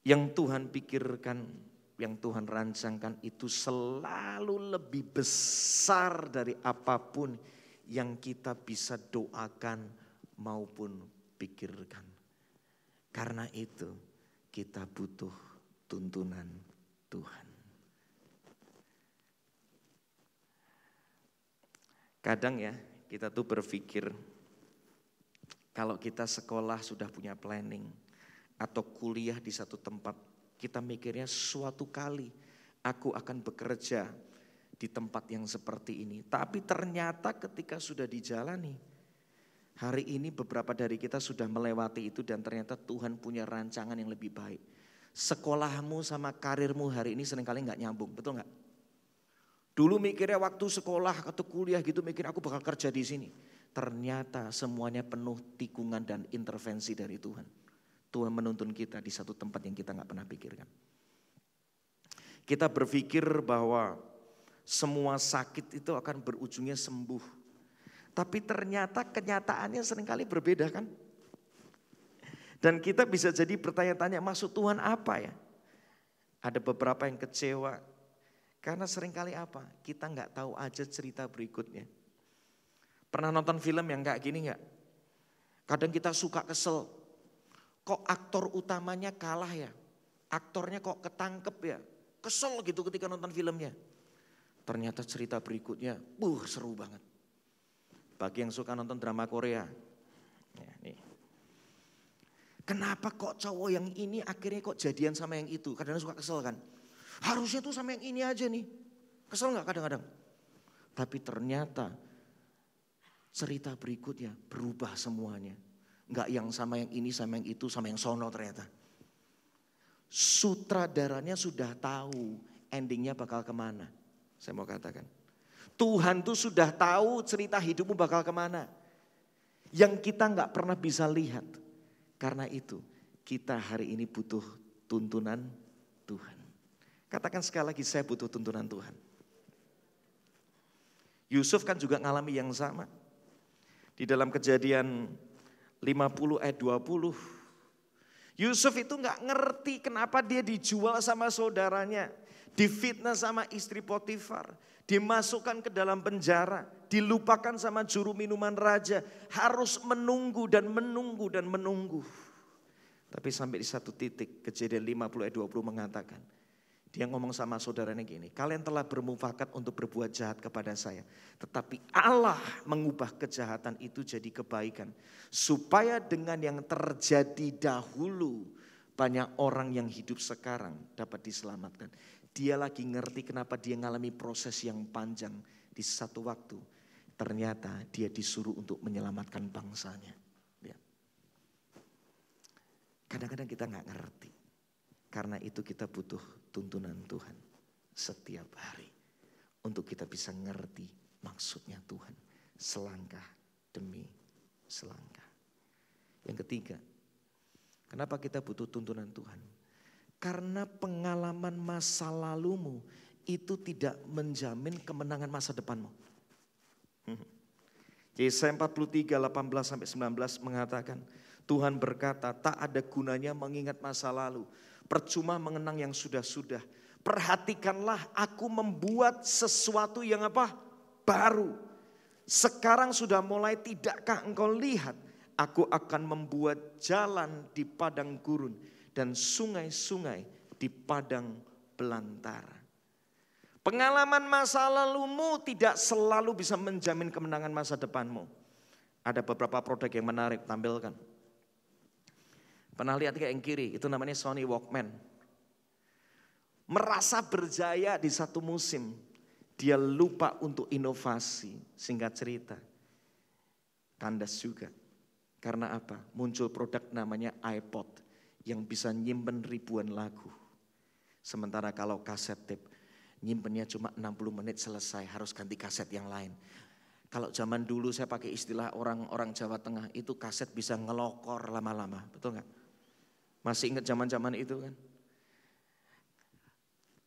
Yang Tuhan pikirkan, yang Tuhan rancangkan itu selalu lebih besar dari apapun yang kita bisa doakan maupun pikirkan. Karena itu kita butuh tuntunan Tuhan. Kadang ya kita tuh berpikir kalau kita sekolah sudah punya planning atau kuliah di satu tempat, kita mikirnya suatu kali aku akan bekerja di tempat yang seperti ini. Tapi ternyata ketika sudah dijalani, hari ini beberapa dari kita sudah melewati itu dan ternyata Tuhan punya rancangan yang lebih baik. Sekolahmu sama karirmu hari ini seringkali gak nyambung, betul gak? Dulu mikirnya waktu sekolah atau kuliah gitu mikir aku bakal kerja di sini. Ternyata semuanya penuh tikungan dan intervensi dari Tuhan. Tuhan menuntun kita di satu tempat yang kita gak pernah pikirkan. Kita berpikir bahwa semua sakit itu akan berujungnya sembuh. Tapi ternyata kenyataannya seringkali berbeda kan. Dan kita bisa jadi bertanya-tanya maksud Tuhan apa ya. Ada beberapa yang kecewa. Karena seringkali apa? Kita gak tahu aja cerita berikutnya. Pernah nonton film yang kayak gini gak? Kadang kita suka kesel. Kok aktor utamanya kalah ya? Aktornya kok ketangkep ya? Kesel gitu ketika nonton filmnya. Ternyata cerita berikutnya, seru banget. Bagi yang suka nonton drama Korea. Ya, nih. Kenapa kok cowok yang ini akhirnya kok jadian sama yang itu? Kadang-kadang suka kesel kan? Harusnya tuh sama yang ini aja nih. Kesel gak kadang-kadang? Tapi ternyata cerita berikutnya berubah semuanya. Enggak yang sama yang ini, sama yang itu, sama yang sono ternyata. Sutradaranya sudah tahu endingnya bakal kemana. Saya mau katakan. Tuhan tuh sudah tahu cerita hidupmu bakal kemana. yang kita nggak pernah bisa lihat. Karena itu kita hari ini butuh tuntunan Tuhan. Katakan sekali lagi, saya butuh tuntunan Tuhan. Yusuf kan juga ngalami yang sama. Di dalam Kejadian 50 ayat 20. Yusuf itu nggak ngerti kenapa dia dijual sama saudaranya. Difitnah sama istri Potifar. Dimasukkan ke dalam penjara. Dilupakan sama juru minuman raja. Harus menunggu dan menunggu dan menunggu. Tapi sampai di satu titik Kejadian 50 ayat 20 mengatakan. Dia ngomong sama saudaranya gini, kalian telah bermufakat untuk berbuat jahat kepada saya. Tetapi Allah mengubah kejahatan itu jadi kebaikan. Supaya dengan yang terjadi dahulu, banyak orang yang hidup sekarang dapat diselamatkan. Dia lagi ngerti kenapa dia ngalami proses yang panjang di satu waktu. Ternyata dia disuruh untuk menyelamatkan bangsanya. Kadang-kadang kita gak ngerti. Karena itu kita butuh tuntunan Tuhan setiap hari. Untuk kita bisa ngerti maksudnya Tuhan. Selangkah demi selangkah. Yang ketiga, kenapa kita butuh tuntunan Tuhan? Karena pengalaman masa lalumu itu tidak menjamin kemenangan masa depanmu. Yesaya 43, 18-19 mengatakan, Tuhan berkata, tak ada gunanya mengingat masa lalu. Percuma mengenang yang sudah-sudah. Perhatikanlah, aku membuat sesuatu yang apa? Baru. Sekarang sudah mulai, tidakkah engkau lihat? Aku akan membuat jalan di padang gurun dan sungai-sungai di padang belantara. Pengalaman masa lalumu tidak selalu bisa menjamin kemenangan masa depanmu. Ada beberapa produk yang menarik, tampilkan. Pernah lihat kayak yang kiri, itu namanya Sony Walkman. Merasa berjaya di satu musim, dia lupa untuk inovasi, singkat cerita. Kandas juga. Karena apa? Muncul produk namanya iPod yang bisa nyimpen ribuan lagu. Sementara kalau kaset tape, nyimpennya cuma 60 menit selesai, harus ganti kaset yang lain. Kalau zaman dulu saya pakai istilah orang-orang Jawa Tengah, itu kaset bisa ngelokor lama-lama, betul gak? Masih ingat zaman-zaman itu kan?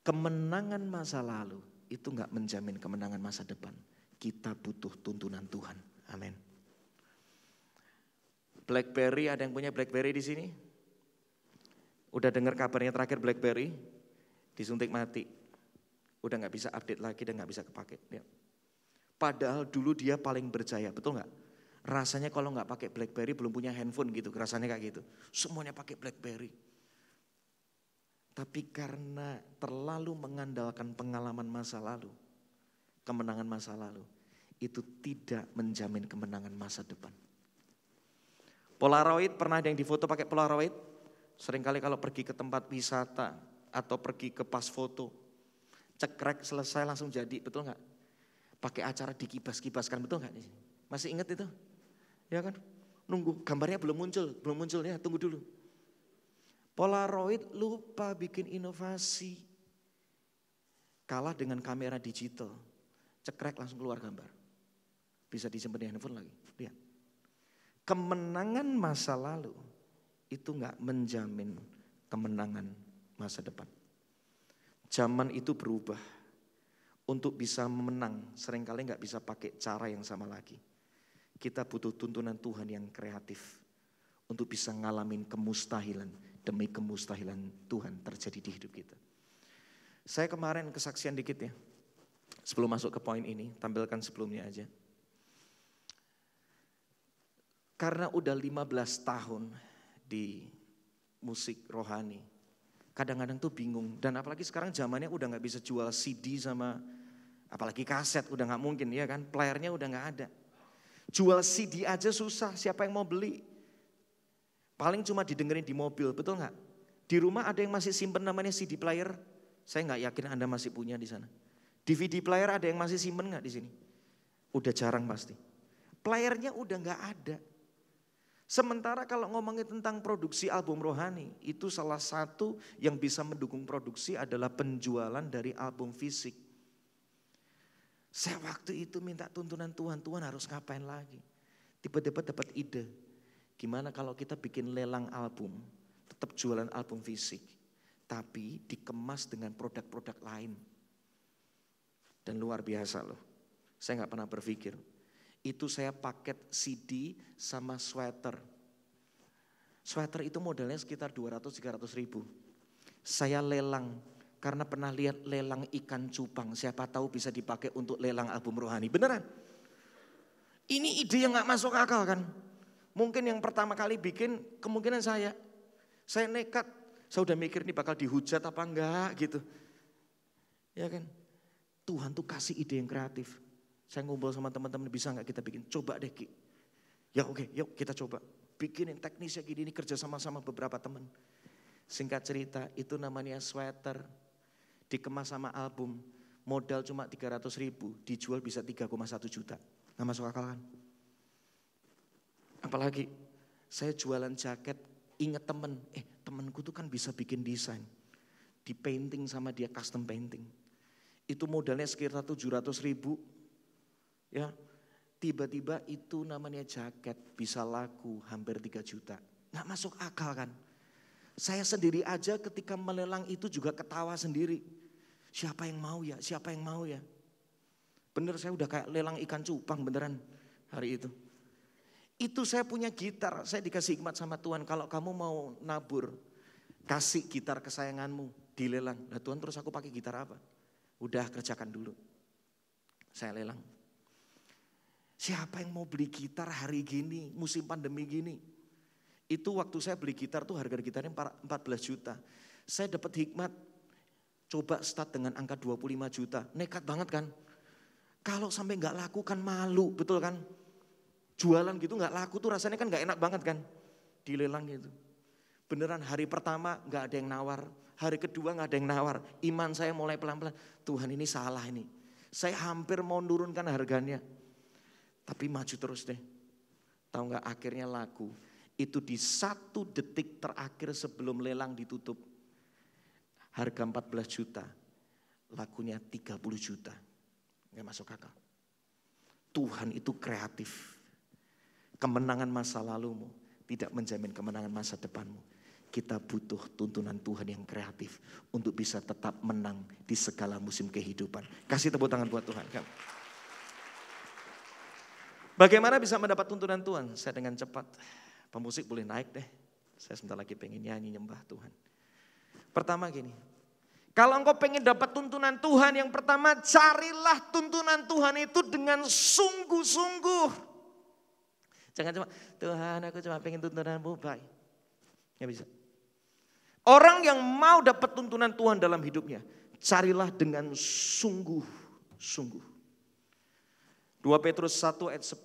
Kemenangan masa lalu itu gak menjamin kemenangan masa depan. Kita butuh tuntunan Tuhan. Amin. BlackBerry, ada yang punya BlackBerry di sini? Udah dengar kabarnya terakhir BlackBerry? Disuntik mati. Udah gak bisa update lagi dan gak bisa kepake. Ya. Padahal dulu dia paling berjaya, betul gak? Rasanya kalau gak pakai BlackBerry belum punya handphone gitu, rasanya kayak gitu. Semuanya pakai BlackBerry. Tapi karena terlalu mengandalkan pengalaman masa lalu, kemenangan masa lalu, itu tidak menjamin kemenangan masa depan. Polaroid, pernah ada yang difoto pakai Polaroid? Seringkali kalau pergi ke tempat wisata atau pergi ke pas foto, cekrek selesai langsung jadi, betul gak? Pakai acara dikibas-kibaskan, betul gak? Masih ingat itu? Ya kan? Nunggu gambarnya belum muncul ya, tunggu dulu. Polaroid lupa bikin inovasi. Kalah dengan kamera digital. Cekrek langsung keluar gambar. Bisa disimpan di handphone lagi. Lihat. Kemenangan masa lalu itu gak menjamin kemenangan masa depan. Zaman itu berubah. Untuk bisa menang, seringkali gak bisa pakai cara yang sama lagi. Kita butuh tuntunan Tuhan yang kreatif. Untuk bisa ngalamin kemustahilan demi kemustahilan Tuhan terjadi di hidup kita. Saya kemarin kesaksian dikit ya. Sebelum masuk ke poin ini, tampilkan sebelumnya aja. Karena udah 15 tahun di musik rohani. Kadang-kadang tuh bingung. Dan apalagi sekarang zamannya udah gak bisa jual CD sama apalagi kaset. Udah gak mungkin ya kan. Playernya udah gak ada. Jual CD aja susah. Siapa yang mau beli? Paling cuma didengerin di mobil. Betul gak? Di rumah ada yang masih simpen namanya CD player. Saya gak yakin Anda masih punya di sana. DVD player ada yang masih simpen gak di sini? Udah jarang pasti. Playernya udah gak ada. Sementara kalau ngomongin tentang produksi album rohani, itu salah satu yang bisa mendukung produksi adalah penjualan dari album fisik. Saya waktu itu minta tuntunan Tuhan, Tuhan harus ngapain lagi? Tiba-tiba dapat ide, gimana kalau kita bikin lelang album, tetap jualan album fisik, tapi dikemas dengan produk-produk lain. Dan luar biasa loh, saya gak pernah berpikir. Itu saya paket CD sama sweater. Sweater itu modalnya sekitar 200-300 ribu. Saya lelang, karena pernah lihat lelang ikan cupang. Siapa tahu bisa dipakai untuk lelang album rohani, beneran. Ini ide yang gak masuk akal kan. Mungkin yang pertama kali bikin kemungkinan saya nekat. Saya udah mikir nih bakal dihujat apa enggak gitu. Ya kan. Tuhan tuh kasih ide yang kreatif. Saya ngumpul sama teman-teman, bisa enggak kita bikin? Coba deh Ki. Ya oke, yuk kita coba. Bikinin teknisnya gini, ini kerja sama-sama beberapa teman. Singkat cerita, itu namanya sweater. Dikemas sama album. Modal cuma 300 ribu, dijual bisa 3,1 juta. Nggak masuk akal kan? Apalagi saya jualan jaket, inget temenku tuh kan bisa bikin desain. Di painting sama dia, custom painting. Itu modalnya sekitar 700 ribu. Ya, tiba-tiba itu namanya jaket bisa laku hampir 3 juta. Nggak masuk akal kan? Saya sendiri aja ketika melelang itu juga ketawa sendiri. Siapa yang mau ya? Siapa yang mau ya? Bener, saya udah kayak lelang ikan cupang beneran hari itu. Itu saya punya gitar, saya dikasih hikmat sama Tuhan. Kalau kamu mau nabur, kasih gitar kesayanganmu, dilelang. Nah Tuhan, terus aku pakai gitar apa? Udah, kerjakan dulu. Saya lelang. Siapa yang mau beli gitar hari gini, musim pandemi gini? Itu waktu saya beli gitar tuh harga gitarnya 14 juta. Saya dapat hikmat, coba start dengan angka 25 juta. Nekat banget kan? Kalau sampai gak laku kan malu, betul kan? Jualan gitu gak laku tuh rasanya kan gak enak banget kan? Dilelang gitu. Beneran hari pertama gak ada yang nawar. Hari kedua gak ada yang nawar. Iman saya mulai pelan-pelan. Tuhan ini salah ini. Saya hampir mau nurunkan harganya. Tapi maju terus deh. Tahu gak akhirnya laku. Itu di 1 detik terakhir sebelum lelang ditutup. Harga 14 juta. Lakunya 30 juta. Gak masuk akal. Tuhan itu kreatif. Kemenangan masa lalumu tidak menjamin kemenangan masa depanmu. Kita butuh tuntunan Tuhan yang kreatif untuk bisa tetap menang di segala musim kehidupan. Kasih tepuk tangan buat Tuhan. Bagaimana bisa mendapat tuntunan Tuhan? Saya dengan cepat. Pemusik boleh naik deh. Saya sebentar lagi pengen nyanyi nyembah Tuhan. Pertama gini. Kalau engkau pengen dapat tuntunan Tuhan, yang pertama carilah tuntunan Tuhan itu dengan sungguh-sungguh. Jangan cuma, Tuhan aku cuma pengen tuntunanmu, baik. Nggak bisa. Orang yang mau dapat tuntunan Tuhan dalam hidupnya, carilah dengan sungguh-sungguh. 2 Petrus 1 ayat 10,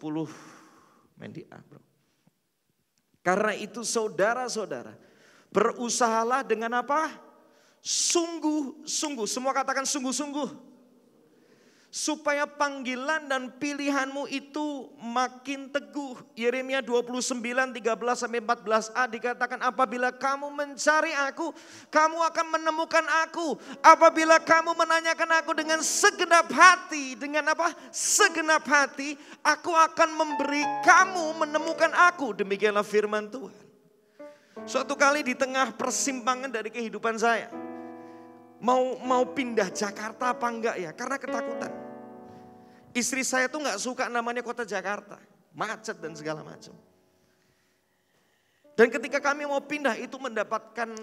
main di A bro. Karena itu saudara-saudara, berusahalah dengan apa? Sungguh-sungguh, semua katakan sungguh-sungguh. Supaya panggilan dan pilihanmu itu makin teguh. Yeremia 29:13-14a dikatakan, apabila kamu mencari aku, kamu akan menemukan aku. Apabila kamu menanyakan aku dengan segenap hati, dengan apa? Segenap hati, aku akan memberi kamu menemukan aku. Demikianlah firman Tuhan. Suatu kali di tengah persimpangan dari kehidupan saya, mau pindah Jakarta apa enggak ya? Karena ketakutan. Istri saya tuh enggak suka namanya kota Jakarta, macet dan segala macam. Dan ketika kami mau pindah itu mendapatkan,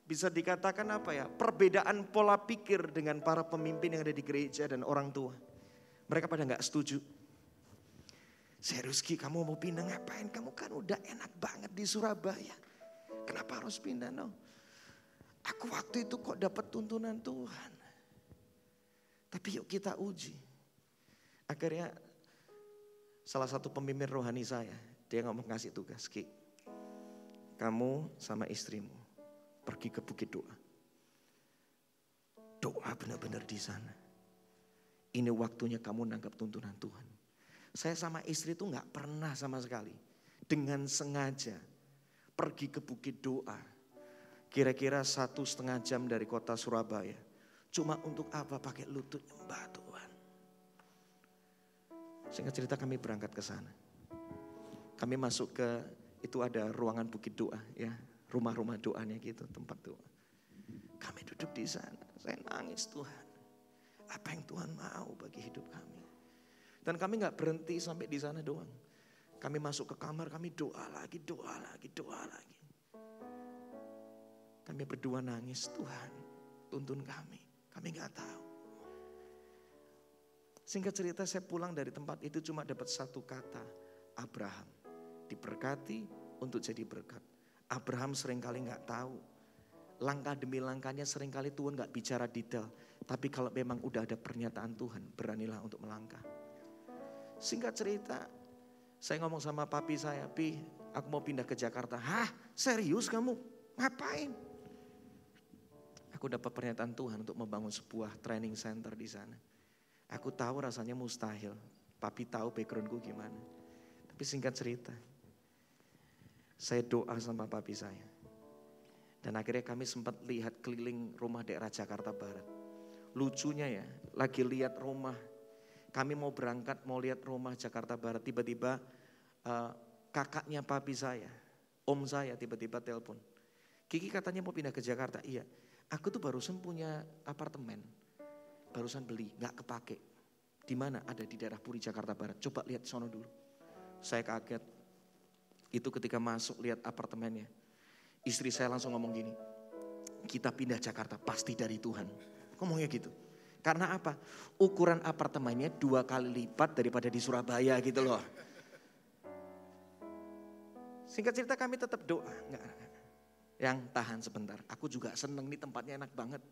bisa dikatakan apa ya, perbedaan pola pikir dengan para pemimpin yang ada di gereja dan orang tua. Mereka pada enggak setuju. Serius Ki, kamu mau pindah ngapain? Kamu kan udah enak banget di Surabaya. Kenapa harus pindah? No. Aku waktu itu kok dapat tuntunan Tuhan. Tapi yuk kita uji. Akhirnya salah satu pemimpin rohani saya, dia ngomong ngasih tugas, Ki, kamu sama istrimu pergi ke Bukit Doa. Doa benar-benar di sana. Ini waktunya kamu nangkap tuntunan Tuhan. Saya sama istri itu gak pernah sama sekali dengan sengaja pergi ke Bukit Doa. Kira-kira 1,5 jam dari kota Surabaya. Cuma untuk apa? Pakai lutut nyembah Tuhan. Singkat cerita kami berangkat ke sana. Kami masuk ke, itu ada ruangan bukit doa ya. Rumah-rumah doanya gitu, tempat doa. Kami duduk di sana, saya nangis Tuhan. Apa yang Tuhan mau bagi hidup kami. Dan kami gak berhenti sampai di sana doang. Kami masuk ke kamar, kami doa lagi, doa lagi, doa lagi. Kami berdua nangis, Tuhan tuntun kami gak tahu. Singkat cerita saya pulang dari tempat itu cuma dapat satu kata, Abraham. Diberkati untuk jadi berkat. Abraham seringkali gak tahu. Langkah demi langkahnya seringkali Tuhan gak bicara detail. Tapi kalau memang udah ada pernyataan Tuhan, beranilah untuk melangkah. Singkat cerita, saya ngomong sama papi saya, Pi, aku mau pindah ke Jakarta. Hah, serius kamu? Ngapain? Aku dapat pernyataan Tuhan untuk membangun sebuah training center di sana. Aku tahu rasanya mustahil. Papi tahu backgroundku gimana. Tapi singkat cerita, saya doa sama papi saya. Dan akhirnya kami sempat lihat keliling rumah daerah Jakarta Barat. Lucunya ya, lagi lihat rumah. Kami mau berangkat, mau lihat rumah Jakarta Barat. Tiba-tiba kakaknya papi saya, om saya tiba-tiba telepon. Kiki katanya mau pindah ke Jakarta. Iya, aku tuh barusan punya apartemen. Barusan beli, gak kepake. Di mana? Ada di daerah Puri Jakarta Barat. Coba lihat sono dulu. Saya kaget. Itu ketika masuk lihat apartemennya. Istri saya langsung ngomong gini. Kita pindah Jakarta pasti dari Tuhan. Ngomongnya gitu. Karena apa? Ukuran apartemennya 2 kali lipat daripada di Surabaya gitu loh. Singkat cerita kami tetap doa. Yang tahan sebentar. Aku juga seneng nih tempatnya enak banget.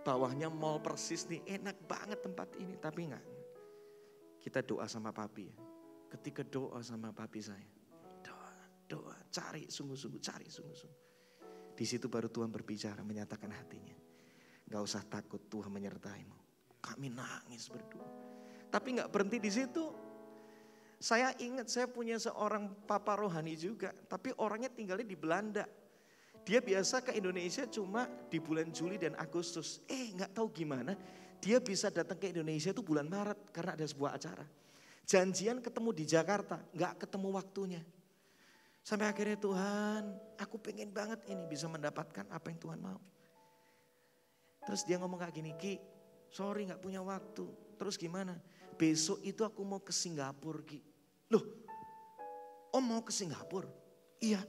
Bawahnya mall persis nih, enak banget tempat ini. Tapi enggak. Kita doa sama papi. Ketika doa sama papi saya. Doa, cari sungguh-sungguh, cari sungguh-sungguh. Di situ baru Tuhan berbicara, menyatakan hatinya. Gak usah takut, Tuhan menyertaimu. Kami nangis berdua. Tapi gak berhenti di situ. Saya ingat saya punya seorang papa rohani juga. Tapi orangnya tinggalnya di Belanda. Dia biasa ke Indonesia cuma di bulan Juli dan Agustus. Gak tahu gimana. Dia bisa datang ke Indonesia itu bulan Maret karena ada sebuah acara. Janjian ketemu di Jakarta, gak ketemu waktunya. Sampai akhirnya Tuhan, aku pengen banget ini bisa mendapatkan apa yang Tuhan mau. Terus dia ngomong kayak gini, Ki, sorry gak punya waktu. Terus gimana? Besok itu aku mau ke Singapura, Ki. Loh, Om mau ke Singapura? Iya.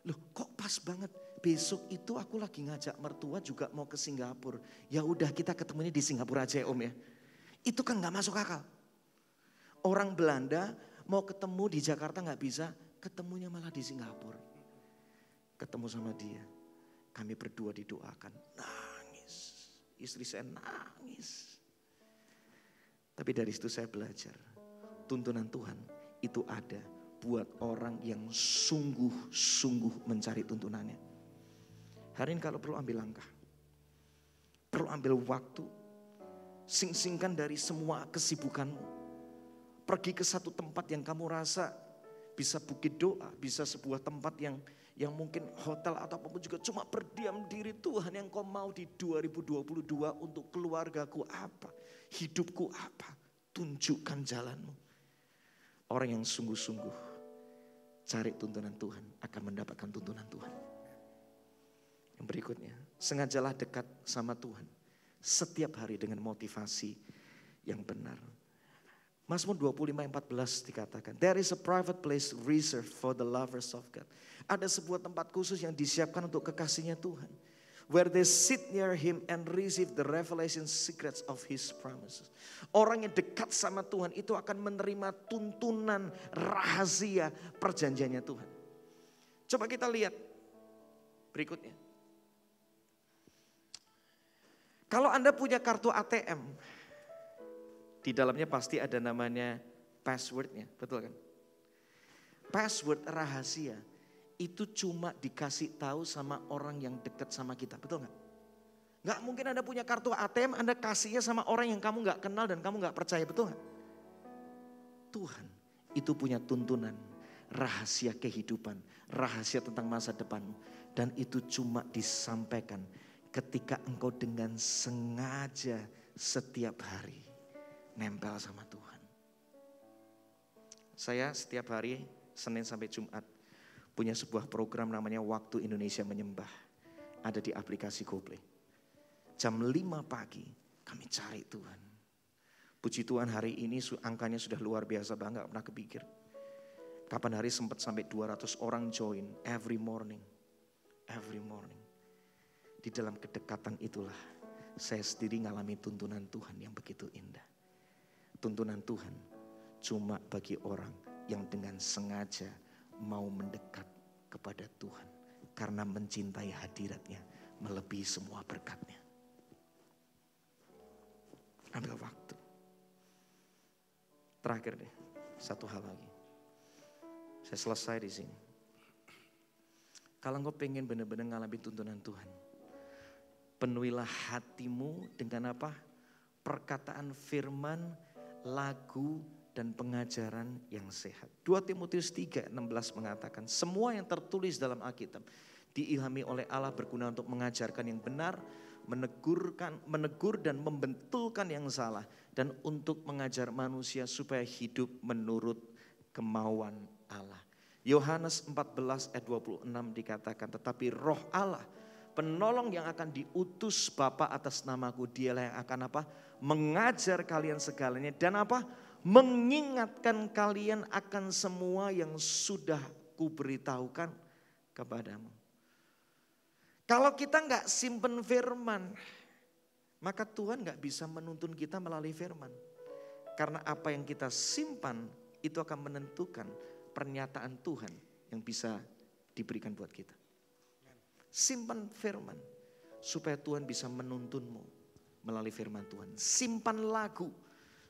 Loh, kok pas banget. Besok itu aku lagi ngajak mertua juga mau ke Singapura. Ya udah kita ketemunya di Singapura aja Om ya. Itu kan gak masuk akal. Orang Belanda mau ketemu di Jakarta gak bisa. Ketemunya malah di Singapura. Ketemu sama dia. Kami berdua didoakan. Nangis. Istri saya nangis. Tapi dari situ saya belajar. Tuntunan Tuhan itu ada buat orang yang sungguh-sungguh mencari tuntunannya. Hari ini kalau perlu ambil langkah. Perlu ambil waktu. Sing-singkan dari semua kesibukanmu. Pergi ke satu tempat yang kamu rasa bisa bukit doa, bisa sebuah tempat yang mungkin hotel atau apapun juga cuma berdiam diri. Tuhan yang kau mau di 2022 untuk keluargaku apa, hidupku apa, tunjukkan jalanmu. Orang yang sungguh-sungguh cari tuntunan Tuhan akan mendapatkan tuntunan Tuhan. Yang berikutnya, sengajalah dekat sama Tuhan setiap hari dengan motivasi yang benar. Mazmur 25:14 dikatakan, there is a private place reserved for the lovers of God. Ada sebuah tempat khusus yang disiapkan untuk kekasihnya Tuhan. Where they sit near him and receive the revelation secrets of his promises. Orang yang dekat sama Tuhan itu akan menerima tuntunan rahasia perjanjiannya Tuhan. Coba kita lihat berikutnya. Kalau Anda punya kartu ATM, di dalamnya pasti ada namanya passwordnya, betul kan? Password rahasia itu cuma dikasih tahu sama orang yang dekat sama kita, betul gak? Gak mungkin Anda punya kartu ATM, Anda kasihnya sama orang yang kamu gak kenal dan kamu gak percaya, betul gak? Tuhan itu punya tuntunan, rahasia kehidupan, rahasia tentang masa depanmu. Dan itu cuma disampaikan ketika engkau dengan sengaja setiap hari nempel sama Tuhan. Saya setiap hari Senin sampai Jumat punya sebuah program namanya Waktu Indonesia Menyembah. Ada di aplikasi GoPlay. Jam 5 pagi kami cari Tuhan. Puji Tuhan hari ini angkanya sudah luar biasa banget, gak pernah kepikir. Kapan hari sempat sampai 200 orang join every morning. Every morning. Di dalam kedekatan itulah saya sendiri ngalami tuntunan Tuhan yang begitu indah. Tuntunan Tuhan cuma bagi orang yang dengan sengaja mau mendekat kepada Tuhan. Karena mencintai hadiratnya melebihi semua berkatnya. Ambil waktu. Terakhir deh, satu hal lagi. Saya selesai di sini. Kalau engkau pengen benar-benar ngalami tuntunan Tuhan, penuhilah hatimu dengan apa? Perkataan firman, lagu, dan pengajaran yang sehat. 2 Timotius 3:16 mengatakan, semua yang tertulis dalam Alkitab diilhami oleh Allah berguna untuk mengajarkan yang benar, menegur dan membentulkan yang salah, dan untuk mengajar manusia supaya hidup menurut kemauan Allah. Yohanes 14 ayat 26 dikatakan, tetapi roh Allah, penolong yang akan diutus Bapa atas namaku, dialah yang akan apa? Mengajar kalian segalanya dan apa? Mengingatkan kalian akan semua yang sudah kuberitahukan kepadamu. Kalau kita nggak simpen firman, maka Tuhan nggak bisa menuntun kita melalui firman. Karena apa yang kita simpan itu akan menentukan pernyataan Tuhan yang bisa diberikan buat kita. Simpan firman supaya Tuhan bisa menuntunmu melalui firman Tuhan. Simpan lagu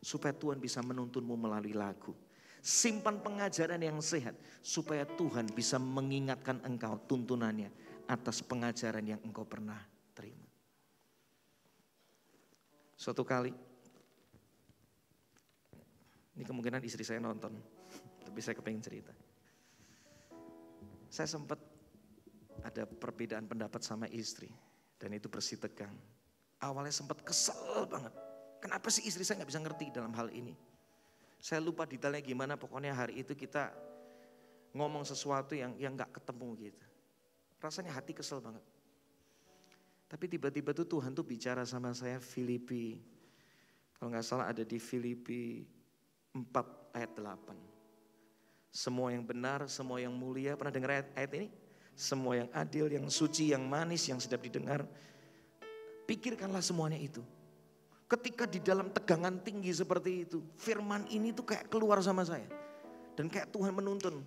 supaya Tuhan bisa menuntunmu melalui lagu. Simpan pengajaran yang sehat supaya Tuhan bisa mengingatkan engkau tuntunannya atas pengajaran yang engkau pernah terima. Suatu kali, ini kemungkinan istri saya nonton, tapi saya kepengen cerita. Saya sempat ada perbedaan pendapat sama istri dan itu bersih tegang. Awalnya sempat kesel banget. Kenapa sih istri saya gak bisa ngerti dalam hal ini? Saya lupa detailnya gimana, pokoknya hari itu kita ngomong sesuatu yang gak ketemu gitu. Rasanya hati kesel banget. Tapi tiba-tiba tuh Tuhan tuh bicara sama saya Filipi. Kalau gak salah ada di Filipi 4 ayat 8. Semua yang benar, semua yang mulia, pernah dengar ayat ini? Semua yang adil, yang suci, yang manis, yang sedap didengar. Pikirkanlah semuanya itu. Ketika di dalam tegangan tinggi seperti itu, firman ini tuh kayak keluar sama saya. Dan kayak Tuhan menuntun.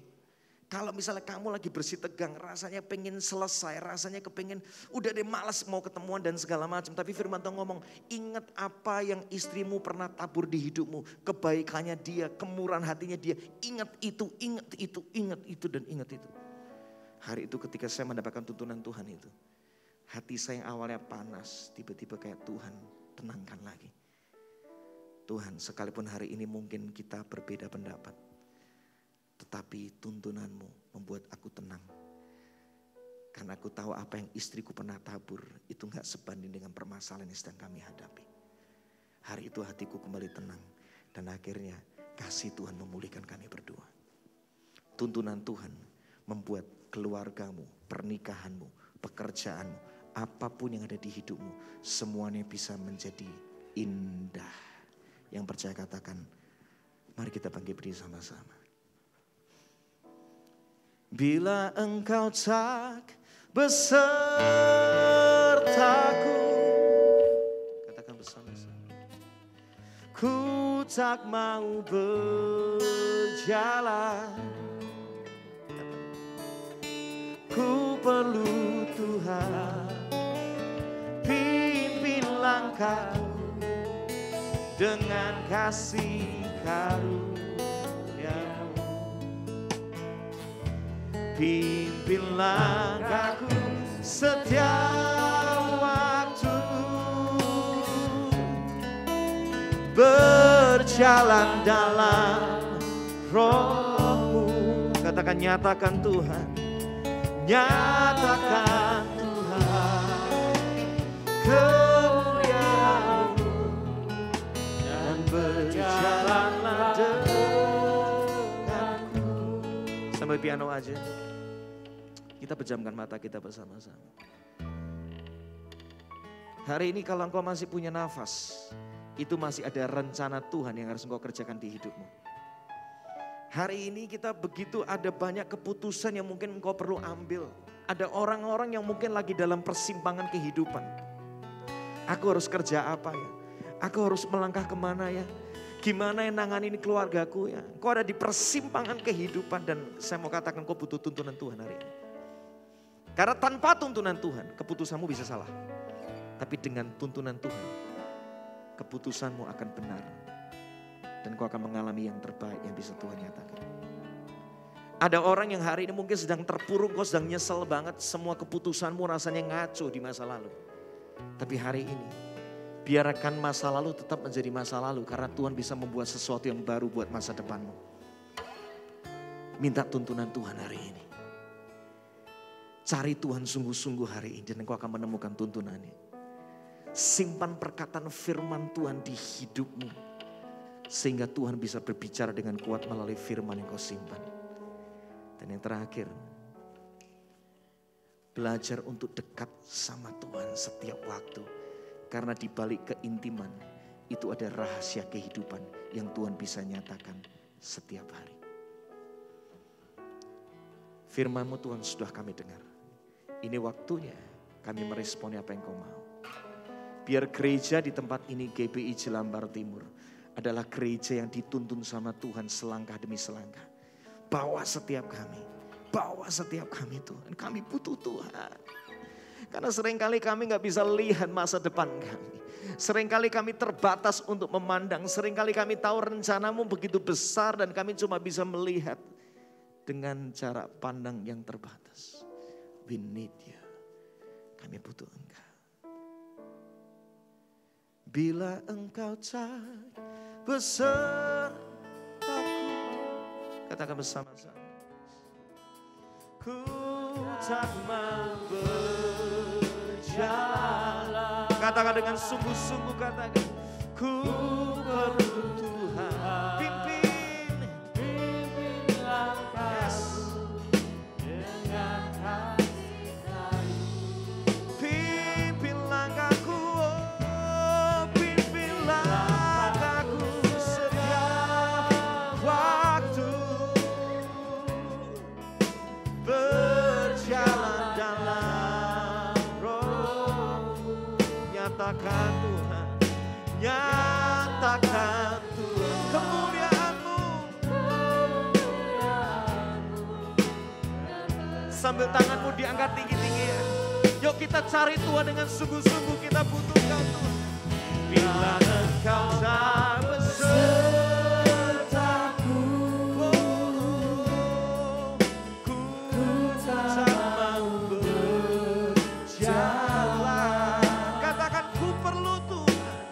Kalau misalnya kamu lagi bersih tegang, rasanya pengen selesai, rasanya kepengen udah deh malas mau ketemuan dan segala macam. Tapi firman Tuhan ngomong, ingat apa yang istrimu pernah tabur di hidupmu. Kebaikannya dia, kemurahan hatinya dia. Ingat itu, ingat itu, ingat itu dan ingat itu. Hari itu ketika saya mendapatkan tuntunan Tuhan itu. Hati saya yang awalnya panas, tiba-tiba kayak Tuhan tenangkan lagi. Tuhan, sekalipun hari ini mungkin kita berbeda pendapat. Tetapi tuntunanmu membuat aku tenang. Karena aku tahu apa yang istriku pernah tabur itu gak sebanding dengan permasalahan yang sedang kami hadapi. Hari itu hatiku kembali tenang. Dan akhirnya kasih Tuhan memulihkan kami berdua. Tuntunan Tuhan membuat keluargamu, pernikahanmu, pekerjaanmu, apapun yang ada di hidupmu, semuanya bisa menjadi indah. Yang percaya katakan, mari kita bangkit berdiri sama-sama. Bila engkau tak besertaku, katakan bersama-sama. Ku tak mau berjalan, ku perlu Tuhan. Pimpin langkahku dengan kasih karunia-Mu. Pimpin langkahku setiap waktu, berjalan dalam Roh-Mu. Katakan, nyatakan Tuhan, nyatakan Tuhan kemuliaan-Mu, dan berjalanlah denganku sambil piano aja. Kita pejamkan mata kita bersama-sama. Hari ini kalau engkau masih punya nafas, itu masih ada rencana Tuhan yang harus engkau kerjakan di hidupmu. Hari ini kita begitu ada banyak keputusan yang mungkin engkau perlu ambil. Ada orang-orang yang mungkin lagi dalam persimpangan kehidupan. Aku harus kerja apa ya? Aku harus melangkah kemana ya? Gimana yang nangani keluargaku ya? Kau ada di persimpangan kehidupan dan saya mau katakan kau butuh tuntunan Tuhan hari ini. Karena tanpa tuntunan Tuhan, keputusanmu bisa salah. Tapi dengan tuntunan Tuhan, keputusanmu akan benar. Dan kau akan mengalami yang terbaik yang bisa Tuhan nyatakan. Ada orang yang hari ini mungkin sedang terpuruk, kau sedang nyesel banget. Semua keputusanmu rasanya ngaco di masa lalu. Tapi hari ini, biarkan masa lalu tetap menjadi masa lalu. Karena Tuhan bisa membuat sesuatu yang baru buat masa depanmu. Minta tuntunan Tuhan hari ini. Cari Tuhan sungguh-sungguh hari ini dan engkau akan menemukan tuntunannya. Simpan perkataan firman Tuhan di hidupmu. Sehingga Tuhan bisa berbicara dengan kuat melalui firman yang kau simpan. Dan yang terakhir, belajar untuk dekat sama Tuhan setiap waktu. Karena di balik keintiman itu ada rahasia kehidupan yang Tuhan bisa nyatakan setiap hari. Firman-Mu Tuhan sudah kami dengar. Ini waktunya kami meresponi apa yang kau mau. Biar gereja di tempat ini GBI Jelambar Timur adalah gereja yang dituntun sama Tuhan selangkah demi selangkah. Bawa setiap kami Tuhan. Kami butuh Tuhan. Karena seringkali kami gak bisa lihat masa depan kami. Seringkali kami terbatas untuk memandang. Seringkali kami tahu rencanamu begitu besar dan kami cuma bisa melihat dengan cara pandang yang terbatas. We need you. Kami butuh Engkau. Bila Engkau cari besertaku, katakan bersama-sama. Ku tak mau berjalan. Katakan dengan sungguh-sungguh, katakan. Ku perlu Tuhan. Pimpin langkahku dengan kasih kayu. Pimpin langkahku, oh, pimpin langkahku setiap waktu. Berjalan dalam Roh-Mu. Nyatakan Tuhan, nyatakan Tuhan kemuliaan-Mu. Sambil tanganmu diangkat tinggi-tinggi ya. Yuk kita cari Tuhan dengan sungguh-sungguh, kita butuh Engkau Tuhan. Bila Engkau tak besertaku, ku tak mau berjalan. Katakan ku perlu Tuhan.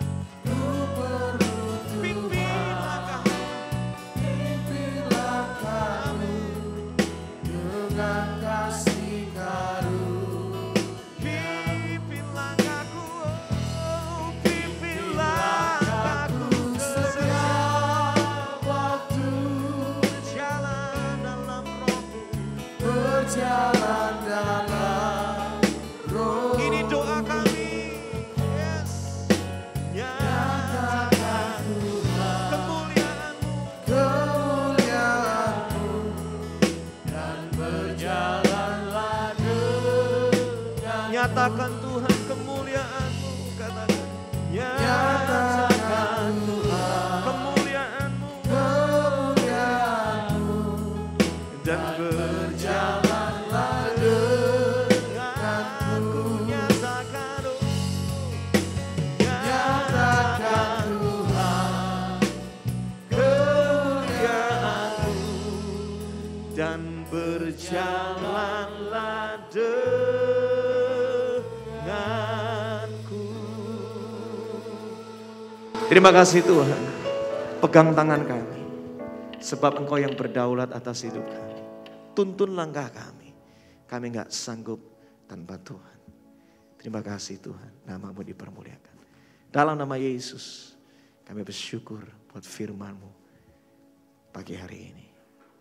Pimpin langkahku dengan kasih karunia. Pimpin langkahku, oh, pimpin langkahku setiap waktu. Berjalan dalam Roh-Mu. Berjalan dalam Roh. Ini doa kami. Yes. Nyatakan kemuliaan-Mu. Dan berjalanlah dengan. Nyatakan Tuhan kemuliaan-Mu. Katakan. Nyatakan Tuhan kemuliaan-Mu. Dan berjalanlah denganku. Nyatakan, oh, nyatakan Tuhan kemuliaan-Mu. Dan berjalanlah denganku. Terima kasih Tuhan. Pegang tangan kami. Sebab Engkau yang berdaulat atas hidup kami. Tuntun langkah kami. Kami gak sanggup tanpa Tuhan. Terima kasih Tuhan. Nama-Mu dipermuliakan. Dalam nama Yesus. Kami bersyukur buat firman-Mu pagi hari ini.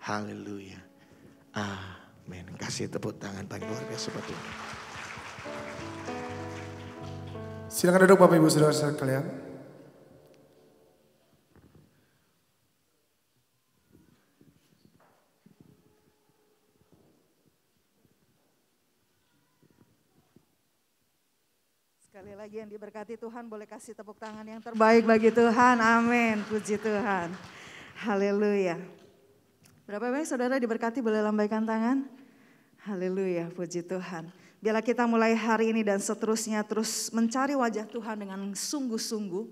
Haleluya. Amin. Kasih tepuk tangan paling luar biasa buat Tuhan. Silakan duduk Bapak Ibu Saudara sekalian. Sekali lagi yang diberkati Tuhan, boleh kasih tepuk tangan yang terbaik bagi Tuhan. Amin. Puji Tuhan. Haleluya. Berapa banyak saudara diberkati, boleh lambaikan tangan? Haleluya, puji Tuhan. Biarlah kita mulai hari ini dan seterusnya terus mencari wajah Tuhan dengan sungguh-sungguh.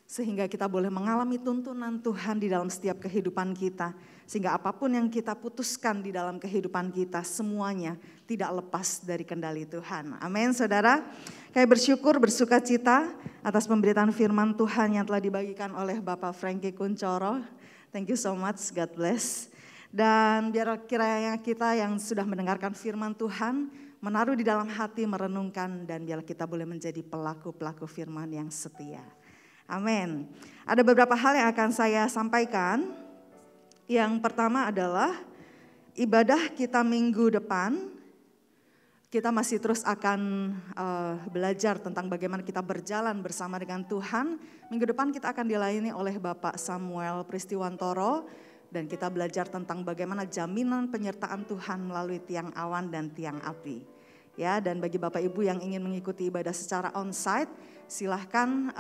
Sehingga kita boleh mengalami tuntunan Tuhan di dalam setiap kehidupan kita. Sehingga apapun yang kita putuskan di dalam kehidupan kita, semuanya tidak lepas dari kendali Tuhan. Amin saudara. Kami bersyukur, bersuka cita atas pemberitaan firman Tuhan yang telah dibagikan oleh Bapak Frankie Kuncoro. Thank you so much, God bless. Dan biar kiranya kita yang sudah mendengarkan firman Tuhan, menaruh di dalam hati, merenungkan, dan biar kita boleh menjadi pelaku-pelaku firman yang setia. Amin. Ada beberapa hal yang akan saya sampaikan. Yang pertama adalah ibadah kita minggu depan. Kita masih terus akan belajar tentang bagaimana kita berjalan bersama dengan Tuhan. Minggu depan kita akan dilayani oleh Bapak Samuel Pristiwantoro. Dan kita belajar tentang bagaimana jaminan penyertaan Tuhan melalui tiang awan dan tiang api. Ya, dan bagi Bapak Ibu yang ingin mengikuti ibadah secara onsite, silahkan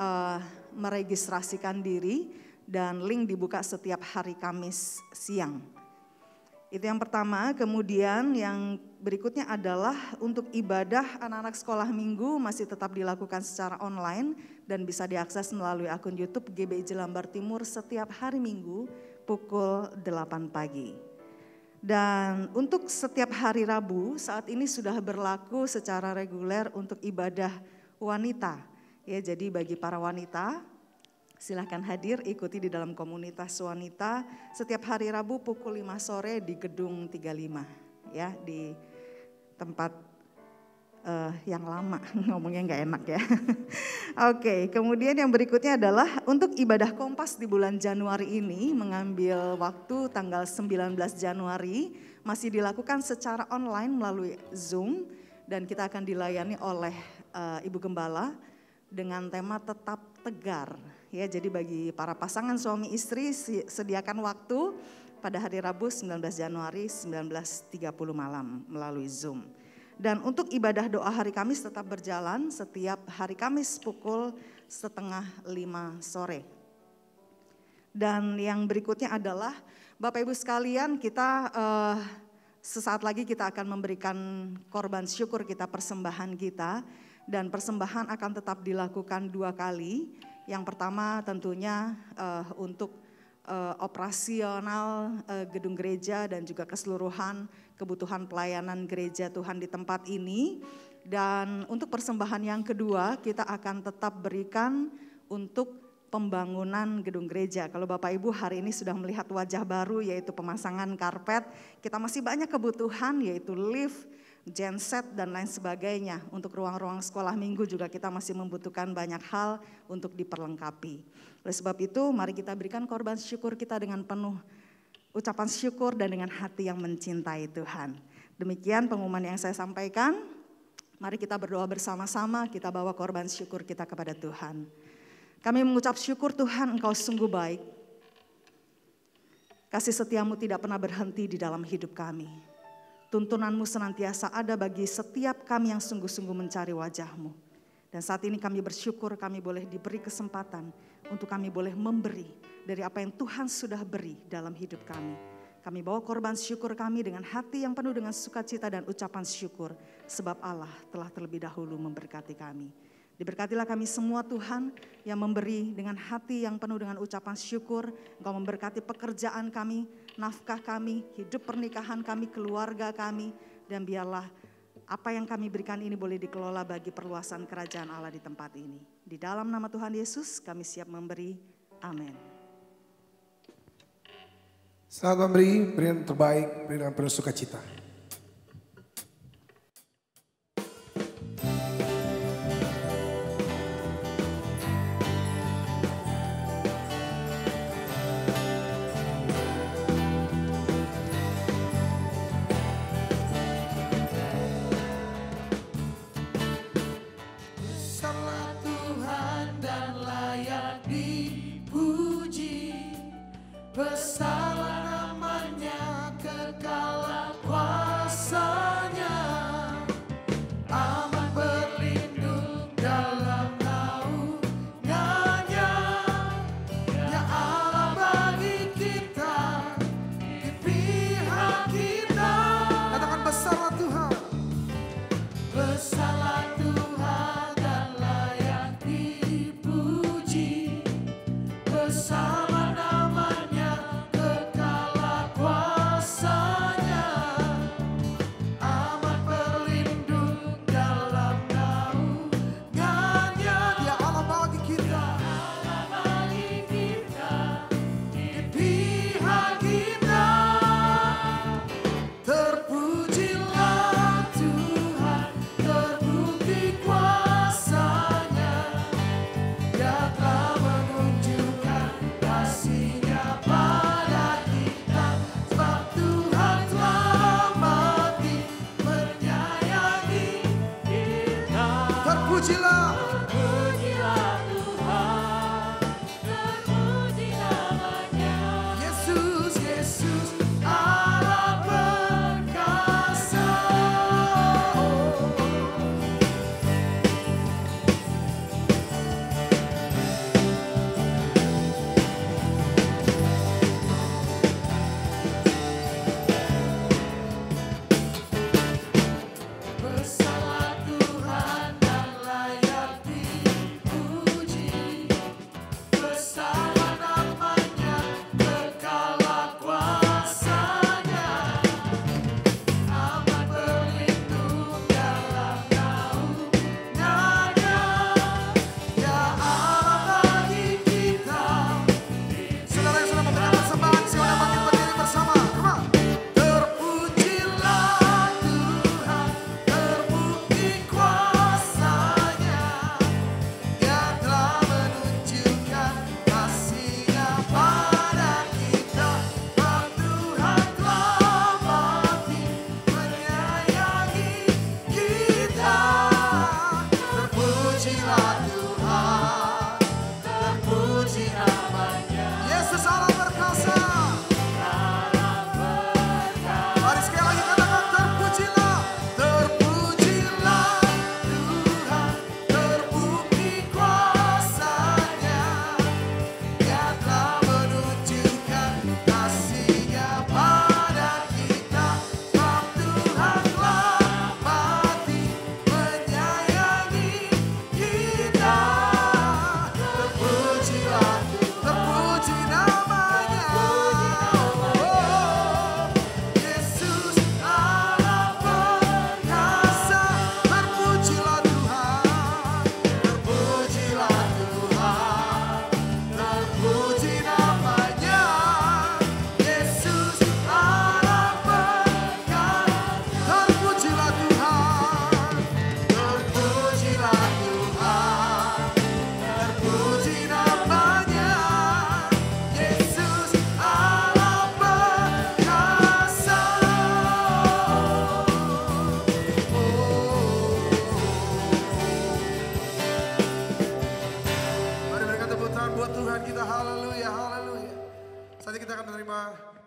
meregistrasikan diri dan link dibuka setiap hari Kamis siang. Itu yang pertama. Kemudian yang berikutnya adalah untuk ibadah anak-anak sekolah minggu masih tetap dilakukan secara online dan bisa diakses melalui akun YouTube GBI Jelambar Timur setiap hari Minggu pukul 8 pagi. Dan untuk setiap hari Rabu saat ini sudah berlaku secara reguler untuk ibadah wanita. Ya, jadi bagi para wanita silahkan hadir, ikuti di dalam komunitas wanita setiap hari Rabu pukul 5 sore di gedung 35 ya, di tempat yang lama, ngomongnya nggak enak ya. Oke, kemudian yang berikutnya adalah untuk ibadah Kompas di bulan Januari ini mengambil waktu tanggal 19 Januari masih dilakukan secara online melalui Zoom dan kita akan dilayani oleh Ibu Gembala dengan tema tetap tegar. Ya, jadi bagi para pasangan suami istri sediakan waktu pada hari Rabu 19 Januari 19.30 malam melalui Zoom. Dan untuk ibadah doa hari Kamis tetap berjalan setiap hari Kamis pukul 4:30 sore. Dan yang berikutnya adalah Bapak Ibu sekalian, kita sesaat lagi kita akan memberikan korban syukur kita, persembahan kita. Dan persembahan akan tetap dilakukan 2 kali. Yang pertama tentunya untuk operasional gedung gereja dan juga keseluruhan kebutuhan pelayanan gereja Tuhan di tempat ini. Dan untuk persembahan yang kedua kita akan tetap berikan untuk pembangunan gedung gereja. Kalau Bapak Ibu hari ini sudah melihat wajah baru yaitu pemasangan karpet, kita masih banyak kebutuhan yaitu lift, genset dan lain sebagainya. Untuk ruang-ruang sekolah minggu juga kita masih membutuhkan banyak hal untuk diperlengkapi. Oleh sebab itu mari kita berikan korban syukur kita dengan penuh ucapan syukur dan dengan hati yang mencintai Tuhan. Demikian pengumuman yang saya sampaikan. Mari kita berdoa bersama-sama, kita bawa korban syukur kita kepada Tuhan. Kami mengucap syukur Tuhan, Engkau sungguh baik. Kasih setiamu tidak pernah berhenti di dalam hidup kami. Tuntunanmu senantiasa ada bagi setiap kami yang sungguh-sungguh mencari wajah-Mu. Dan saat ini kami bersyukur kami boleh diberi kesempatan untuk kami boleh memberi dari apa yang Tuhan sudah beri dalam hidup kami. Kami bawa korban syukur kami dengan hati yang penuh dengan sukacita dan ucapan syukur. Sebab Allah telah terlebih dahulu memberkati kami. Diberkatilah kami semua Tuhan yang memberi dengan hati yang penuh dengan ucapan syukur. Engkau memberkati pekerjaan kami, nafkah kami, hidup pernikahan kami, keluarga kami. Dan biarlah apa yang kami berikan ini boleh dikelola bagi perluasan kerajaan Allah di tempat ini. Di dalam nama Tuhan Yesus kami siap memberi. Amin. Selamat memberi, beri yang terbaik, beri dengan penuh sukacita.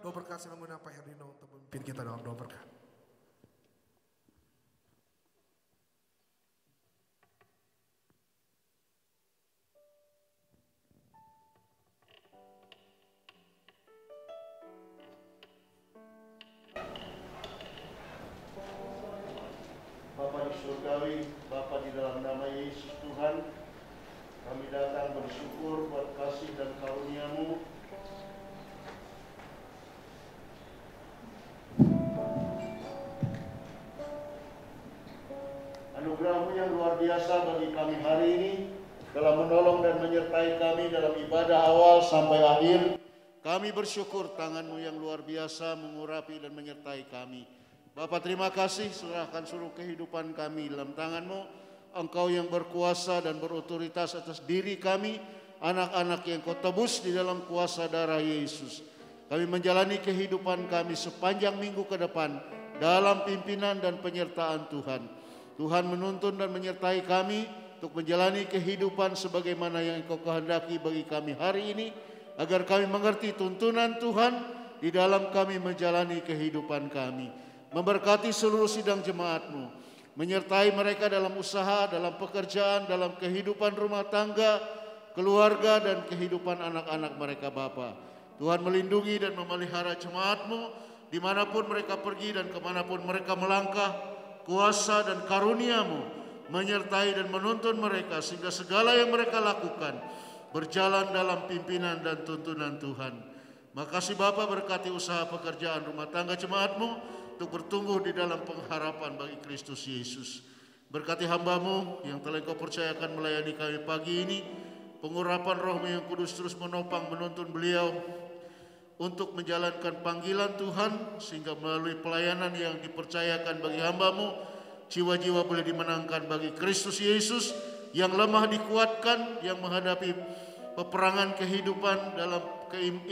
Doa berkat saya mengundang Pak Herdino untuk memimpin kita dalam doa berkat. Bapa di surgawi, Bapa di dalam nama Yesus Tuhan, kami datang bersyukur buat kasih dan karunia-Mu. Anugerah-Mu yang luar biasa bagi kami hari ini, dalam menolong dan menyertai kami dalam ibadah awal sampai akhir. Kami bersyukur tangan-Mu yang luar biasa mengurapi dan menyertai kami. Bapak terima kasih, serahkan seluruh kehidupan kami dalam tangan-Mu. Engkau yang berkuasa dan berotoritas atas diri kami, anak-anak yang Kau tebus di dalam kuasa darah Yesus. Kami menjalani kehidupan kami sepanjang minggu ke depan dalam pimpinan dan penyertaan Tuhan. Tuhan menuntun dan menyertai kami untuk menjalani kehidupan sebagaimana yang Engkau kehendaki bagi kami hari ini, agar kami mengerti tuntunan Tuhan di dalam kami menjalani kehidupan kami. Memberkati seluruh sidang jemaat-Mu, menyertai mereka dalam usaha, dalam pekerjaan, dalam kehidupan rumah tangga, keluarga, dan kehidupan anak-anak mereka Bapa. Tuhan melindungi dan memelihara jemaat-Mu, dimanapun mereka pergi dan kemanapun mereka melangkah. Kuasa dan karunia-Mu menyertai dan menuntun mereka, sehingga segala yang mereka lakukan berjalan dalam pimpinan dan tuntunan Tuhan. Makasih Bapa, berkati usaha pekerjaan rumah tangga jemaat-Mu, untuk bertumbuh di dalam pengharapan bagi Kristus Yesus. Berkati hamba-Mu yang telah Engkau percayakan melayani kami pagi ini. Pengurapan Roh-Mu yang kudus terus menopang menuntun beliau untuk menjalankan panggilan Tuhan, sehingga melalui pelayanan yang dipercayakan bagi hamba-Mu, jiwa-jiwa boleh dimenangkan bagi Kristus Yesus. Yang lemah dikuatkan, yang menghadapi peperangan kehidupan dalam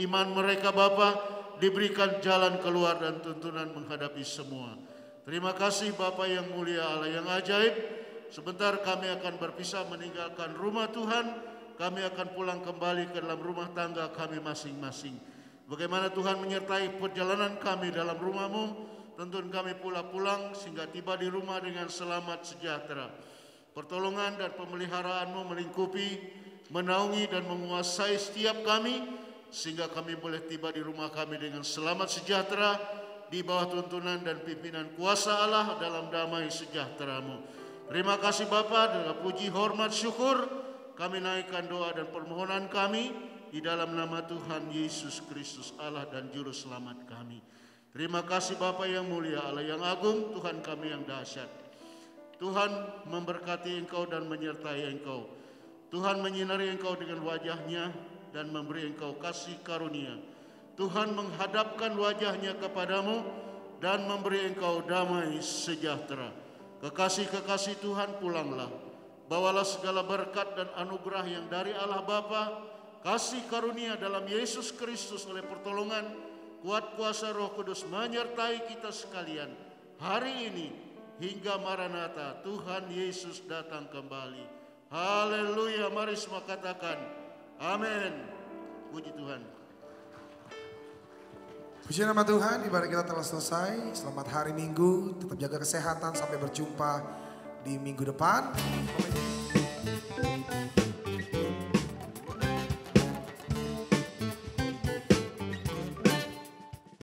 iman mereka Bapa, diberikan jalan keluar dan tuntunan menghadapi semua. Terima kasih Bapa yang mulia, Allah yang ajaib. Sebentar kami akan berpisah meninggalkan rumah Tuhan. Kami akan pulang kembali ke dalam rumah tangga kami masing-masing. Bagaimana Tuhan menyertai perjalanan kami dalam rumah-Mu, tuntun kami pula pulang sehingga tiba di rumah dengan selamat sejahtera. Pertolongan dan pemeliharaan-Mu melingkupi, menaungi dan menguasai setiap kami, sehingga kami boleh tiba di rumah kami dengan selamat sejahtera di bawah tuntunan dan pimpinan kuasa Allah dalam damai sejahtera-Mu. Terima kasih Bapa, dengan puji, hormat, syukur kami naikkan doa dan permohonan kami di dalam nama Tuhan Yesus Kristus, Allah dan Juru Selamat kami. Terima kasih Bapa yang mulia, Allah yang agung, Tuhan kami yang dahsyat. Tuhan memberkati Engkau dan menyertai Engkau. Tuhan menyinari Engkau dengan wajah-Nya dan memberi Engkau kasih karunia. Tuhan menghadapkan wajah-Nya kepadamu dan memberi Engkau damai sejahtera. Kekasih-kekasih Tuhan, pulanglah. Bawalah segala berkat dan anugerah yang dari Allah Bapa, kasih karunia dalam Yesus Kristus oleh pertolongan kuat kuasa Roh Kudus menyertai kita sekalian hari ini hingga Maranatha, Tuhan Yesus datang kembali. Haleluya, mari semua katakan amin. Puji Tuhan. Puji nama Tuhan, ibadah kita telah selesai. Selamat hari Minggu, tetap jaga kesehatan, sampai berjumpa di minggu depan.